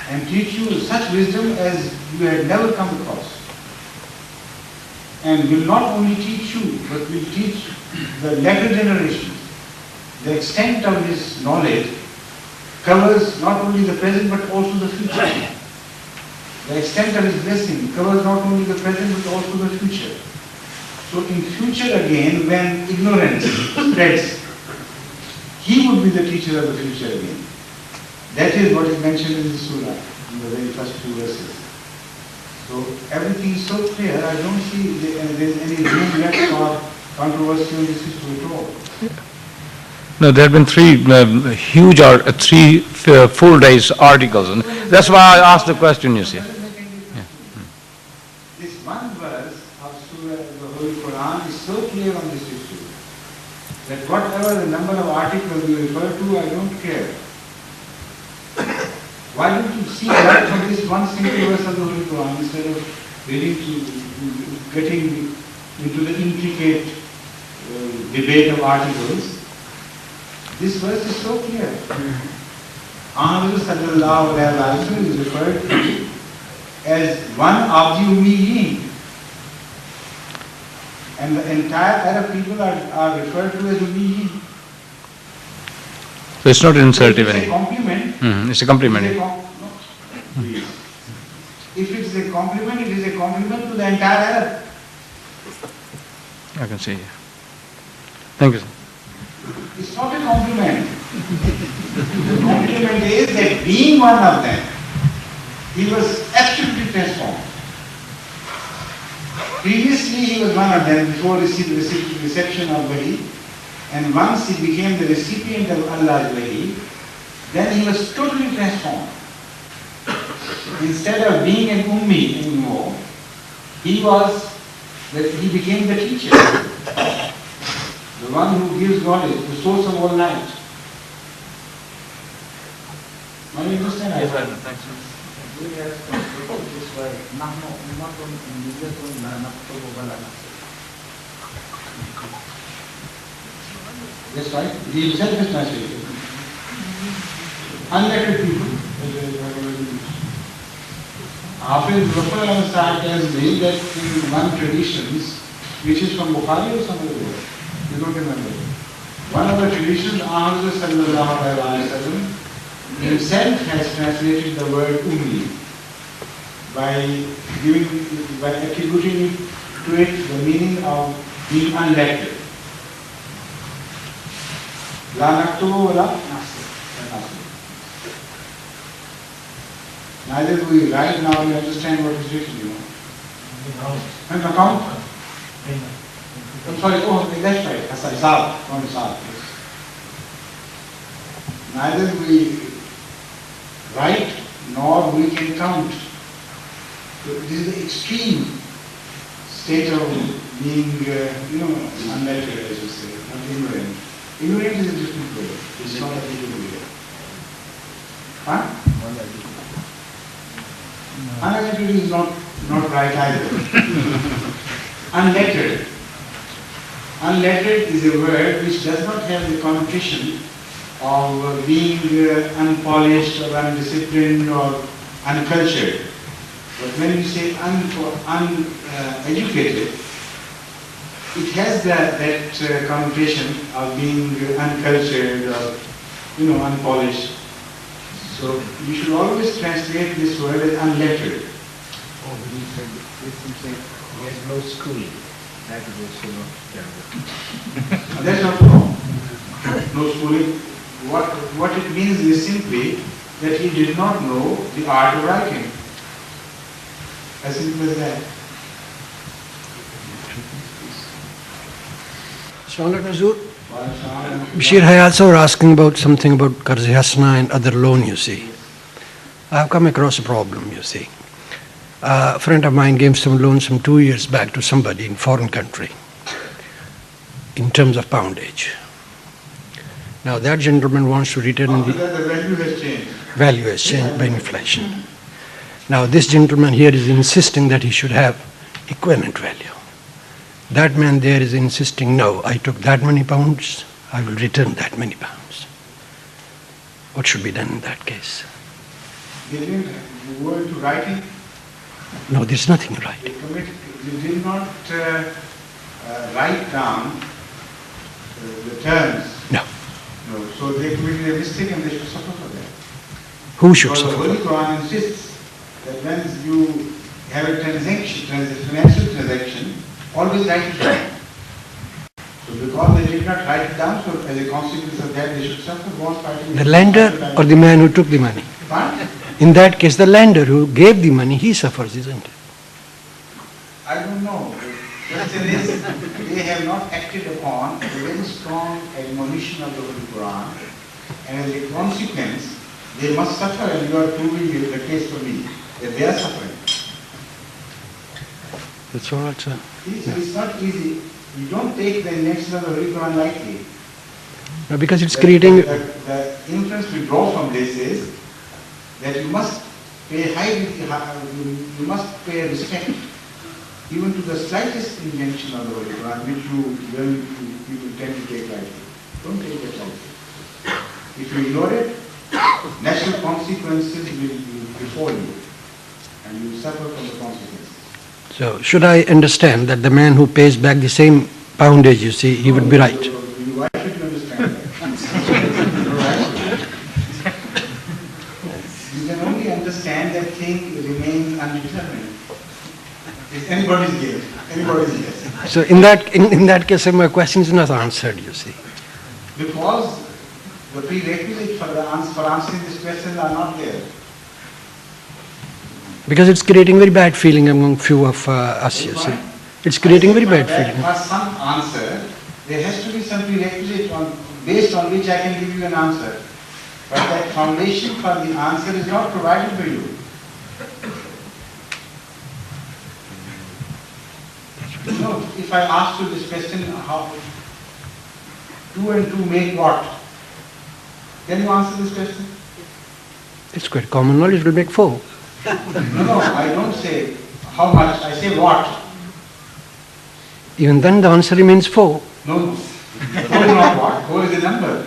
And teach you such wisdom as you had never come across. And will not only teach you, but will teach the latter generations. The extent of his knowledge covers not only the present but also the future. The extent of his blessing covers not only the present but also the future. So in future again, when ignorance spreads, he would be the teacher of the future again. That is what is mentioned in the surah, in the very first few verses. So everything is so clear, I don't see there is any room left for controversy on this issue at all. No, there have been three huge, three full days articles, and that's why I asked the question, you see. Yeah. This one verse of Surah, the Holy Quran, is so clear on this issue that whatever the number of articles you refer to, I don't care. Why don't you see right from this one single verse of the Holy Quran instead of reading to getting into the intricate debate of articles? This verse is so clear. Muhammad sallallahu alaihi wasallam is referred to as one of the Ummiyin. And the entire Arab people are referred to as Ummiyin. So it's not insultive It's a anymore. compliment. It's a compliment. If it's a compliment, it is a compliment to the entire Arab. I can see. Thank you, sir. It's not a compliment. The compliment is that being one of them, he was absolutely transformed. Previously he was one of them before reception of Wahi, and once he became the recipient of Allah's Wahi, then he was totally transformed. Instead of being an Ummi anymore, he became the teacher. The one who gives knowledge, the source of all light. Now you understand? Yes, sir. Thanks, sir. That's right. He himself is translated. Unlettered people. Hafiz Zafar tells me that in one traditions, which is from Bukhari or some other word, you don't remember. One of the traditions, Ahmad sallallahu alaihi wasallam himself has translated the word Ummi by attributing to it the meaning of being unlettered. La naktubu wa la nasib. Neither do we write now, we understand what is written, you know. And account? I'm sorry, that's right. Hisab, not Hisab. Neither we write nor we can count. So this is the extreme state of being, unlettered, as you say, not ignorant. Ignorant is a different word. It's not a different word. Huh? Unlettered is not right either. Unlettered. Unlettered is a word which does not have the connotation of being unpolished or undisciplined or uncultured. But when you say uneducated, it has that connotation of being uncultured or unpolished. So you should always translate this word as unlettered. Oh, he has no schooling. That is also not terrible. That's not wrong. No schooling. what it means is simply that he did not know the art of writing. As simple as that. Bashir Hayat were asking about something about Qarz-e Hasana and other loan, you see. I have come across a problem, you see. A friend of mine gave some loan some 2 years back to somebody in foreign country in terms of poundage. Now that gentleman wants to return the value has changed. Value has changed by inflation. Now this gentleman here is insisting that he should have equivalent value. That man there is insisting, no, I took that many pounds, I will return that many pounds. What should be done in that case? They didn't go into writing. No, there's nothing in writing. They did not write down the terms. No. No. So they committed a mistake and they should suffer for that. Who should because suffer? The Holy Quran insists that when you have a financial transaction, always write it down. So because they did not write it down, so as a consequence of that, they should suffer. The lender or the man who took the money? What? In that case, the lender who gave the money, he suffers, isn't it? I don't know. The question is, they have not acted upon a very strong admonition of the Holy Quran, and as a consequence, they must suffer, and you are proving the case for me, that they are suffering. That's all right, sir. It's not easy. You don't take the invention of the Holy Quran lightly. No, because it's creating... The inference we draw from this is that you must pay you must pay respect even to the slightest invention of the Holy Quran, which people tend to take lightly. Don't take it lightly. If you ignore it, natural consequences will be before you, and you suffer from the consequences. So, should I understand that the man who pays back the same poundage, you see, he would be right? Why should you understand that? You can only understand that thing remains undetermined. It's anybody's guess. Anybody's guess. So, in that case, my question is not answered, you see. Because the prerequisites for answering this question are not there. Because it's creating very bad feeling among few of us, you see. It's creating very bad feeling. For some answer, there has to be some prerequisite based on which I can give you an answer. But that foundation for the answer is not provided for you. You know, if I ask you this question, how 2 and 2 make what? Can you answer this question? It's quite common knowledge, will make 4. No, I don't say how much, I say what. Even then the answer remains 4. No, 4 is not what, 4 is a number.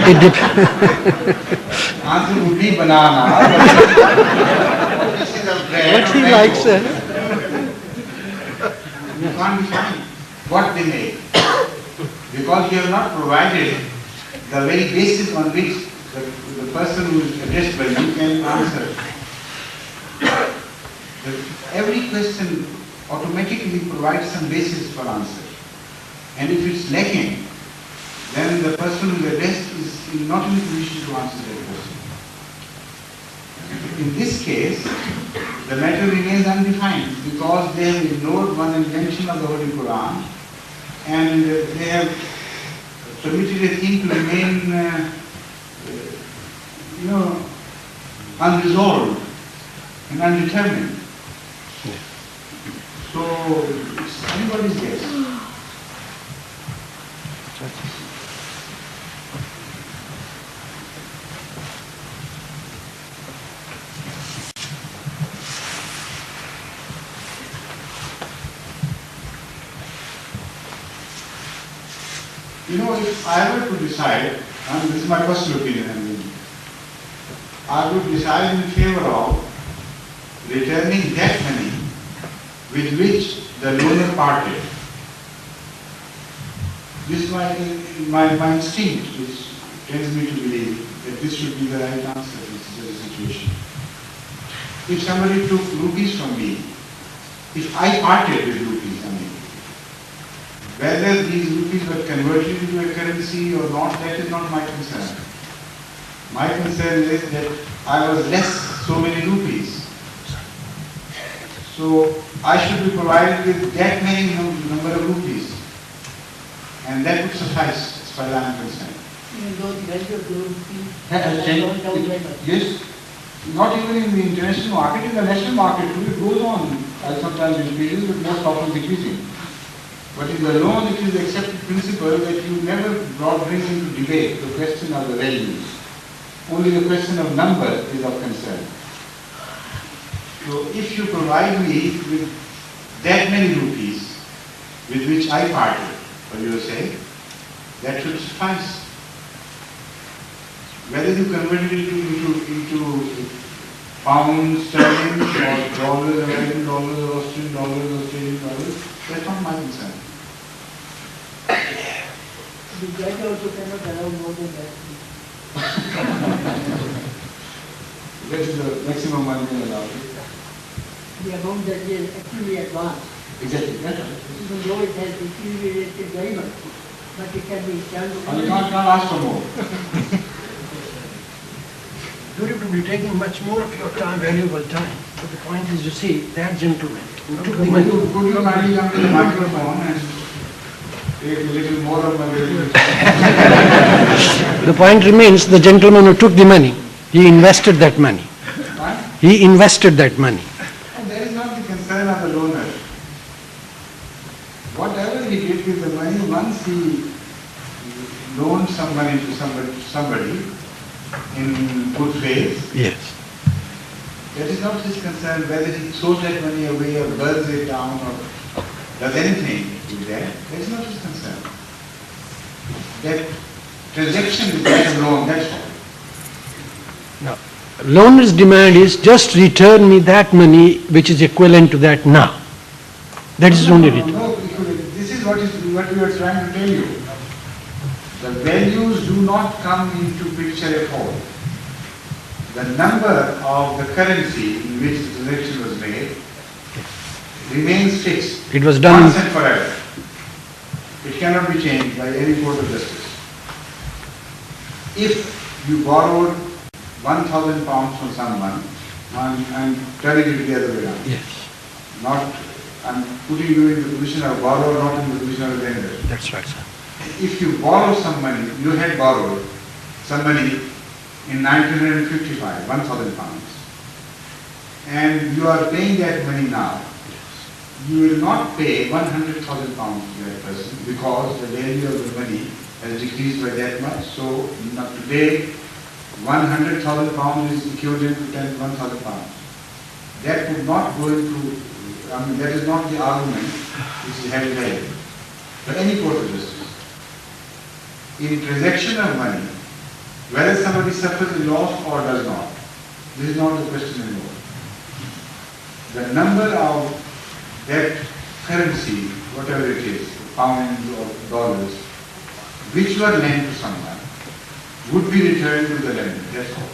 It depends. Answer would be banana. What he likes, sir. You can't define what they make. Because you have not provided the very basis on which the person who is addressed by you can answer. Every question automatically provides some basis for answer. And if it's lacking, then the person who is addressed is not in a position to answer that question. In this case, the matter remains undefined because they have ignored one invention of the Holy Quran and they have permitted a thing to remain unresolved and undetermined. So, it's anybody's guess. You know, if I were to decide, and this is my personal opinion, I would decide in favor of returning that money with which the loaner parted. This is my instinct, which tells me to believe that this should be the right answer in such a situation. If somebody took rupees from me, if I parted with rupees, Whether these rupees were converted into a currency or not, that is not my concern. My concern is that I was less so many rupees. So I should be provided with that many number of rupees. And that would suffice as far as I am concerned. Even though the value of those rupees Has has changed. gone down very much. Yes. Not even in the international market, in the national market too, it goes on. Sometimes increases, but most often decreasing. But in the loan, it is the accepted principle that you never bring into debate the question of the values. Only the question of number is of concern. So if you provide me with that many rupees with which I parted, for your sake, that should suffice. Whether you convert it into pounds, sterling, or dollars, American dollars, or Australian dollars, that's not my concern. The judge also cannot allow more than that. That is the maximum one can allow. The amount that he has actually advanced. Exactly. Even though it has deteriorated very much, but it can be done. You can't ask for more. You have to be taking much more of your time, valuable time. But the point is, you see, that gentleman who took the money. Could you kindly come to the microphone and take a little more of my valuable time? The point remains, the gentleman who took the money, he invested that money. He invested that money. And that is not the concern of the loaner. Whatever he did with the money, once he loaned some money to somebody in good faith, Yes. that is not his concern. Whether he throws that money away or burns it down or does anything with that is not his concern. That transaction is like a loan, that's all. Now, loaner's demand is just return me that money which is equivalent to that now. That is only return. No, this is what we are trying to tell you. The values do not come into picture at all. The number of the currency in which the transaction was made remains fixed. It was done once and forever. It cannot be changed by any court of justice. If you borrowed 1,000 pounds from someone, I'm telling you the other way around. Yes. I'm putting you in the position of borrower, not in the position of lender. That's right, sir. If you borrow some money, you had borrowed some money in 1955, 1,000 pounds, and you are paying that money now, you will not pay 100,000 pounds to that person because the value of the money has decreased by that much. So today, 100,000 pounds is equivalent to 1,000 pounds. That would not go into, that is not the argument which is held value for any court of justice. In transaction of money, whether somebody suffers a loss or does not, this is not the question anymore. The number of that currency, whatever it is, pounds or dollars, which were lent to someone, would be returned to the lender. That's all.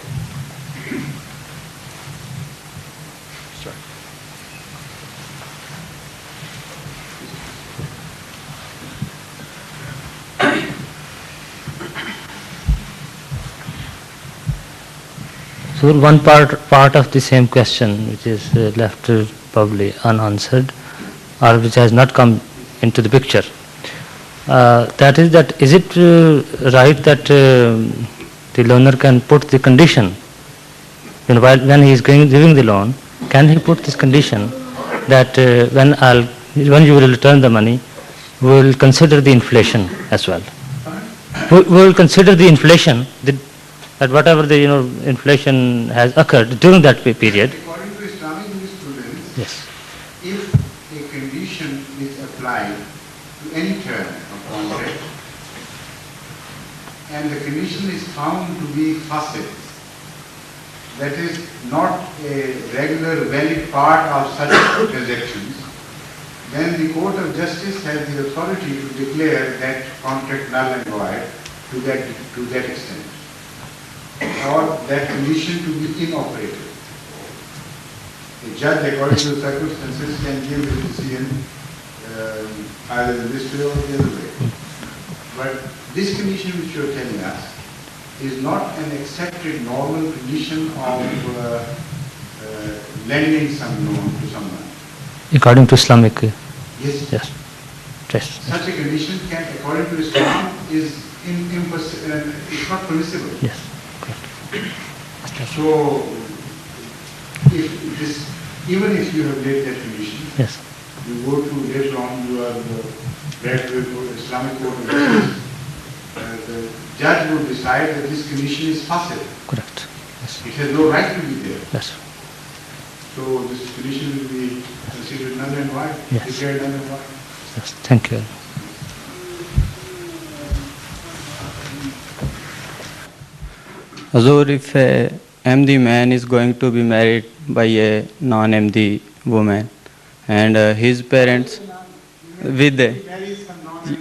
So one part of the same question which is left probably unanswered or which has not come into the picture. That is that is it right that the loaner can put the condition when he is giving the loan, can he put this condition that when you will return the money, we will consider the inflation as well. We will consider the inflation that whatever the inflation has occurred during that period. According to Islamic jurisprudence, Yes. if a condition is applied to any term of contract and the condition is found to be fasid, that is not a regular valid part of such transactions, then the Court of Justice has the authority to declare that contract null and void to that extent, or that condition to be inoperative. A judge, according to the circumstances, can give a decision either this way or the other way. But this condition which you are telling us is not an accepted normal condition of lending some loan to someone. According to Islamic. Yes. Yes. Yes. Such a condition can, according to Islam, is it's not permissible. Yes. So, even if you have laid that condition, yes, you go to later on, you are read to Islamic court of justice, the judge will decide that this condition is fasid. Correct. Yes. It has no right to be there. Yes. So this condition will be considered null and void, yes, declared null and void. Yes. Thank you. Hazur, if a MD man is going to be married by a non-MD woman and his parents with the,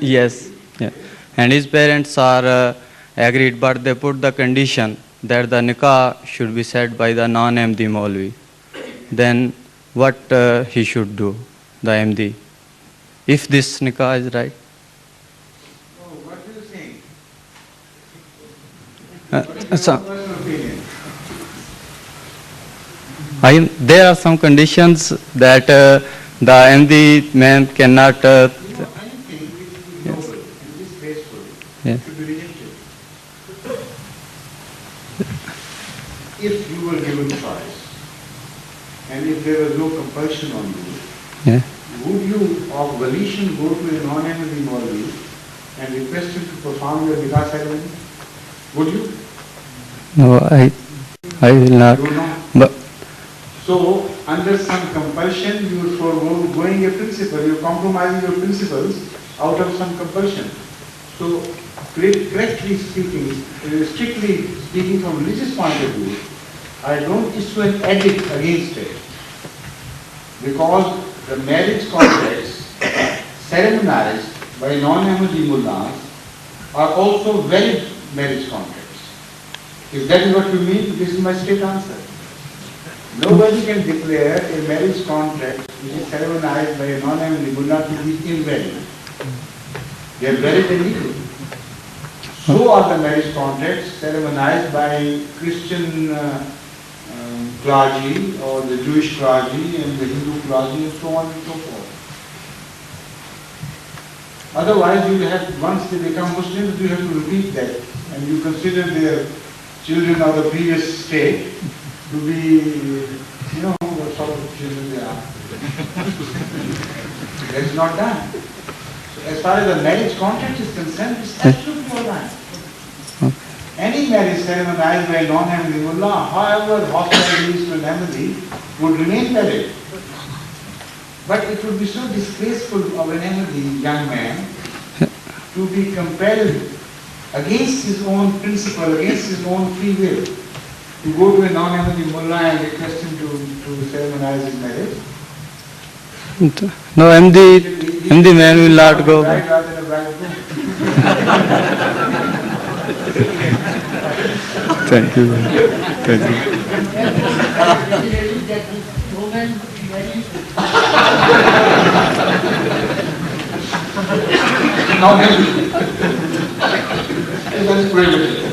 yes, yeah, and his parents are agreed, but they put the condition that the nikah should be said by the non-MD Maulvi, then what he should do, the MD, if this nikah is right? What are you saying? There are some conditions that the MD man cannot. Anything which is noble and is graceful should be rejected. If you were given choice and if there was no compulsion on you, would you of volition go to a non-MD Maulvi and request him to perform your nikah ceremony? Would you? No, I will not. You will not. But so, under some compulsion, you are foregoing a principle, you are compromising your principles out of some compulsion. So, correctly speaking, strictly speaking from religious point of view, I don't issue an edict against it. Because the marriage contracts ceremonized by non-Ahmadi mullahs are also valid marriage contracts. If that is what you mean, this is my straight answer. Nobody can declare a marriage contract which is ceremonized by a non-Ahmadi mullah to be invalid. They are valid and legal. So are the marriage contracts ceremonized by Christian clergy or the Jewish clergy and the Hindu clergy and so on and so forth. Otherwise, you have, once they become Muslims, you have to repeat that and you consider their children of the previous state to be, you know, what sort of children they are. That is not done. So as far as the marriage contract is concerned, it's absolutely all right. Any marriage ceremonized by a non-Ahmadi mullah, however hostile it is to an Ahmadi, would remain valid. But it would be so disgraceful of an Ahmadi young man to be compelled against his own principle, against his own free will, to go to a non-Ahmadi mullah and request him to ceremonize his marriage. no, MD man will not go. Bride rather than a bridegroom. Thank you. Thank you. That is brilliant.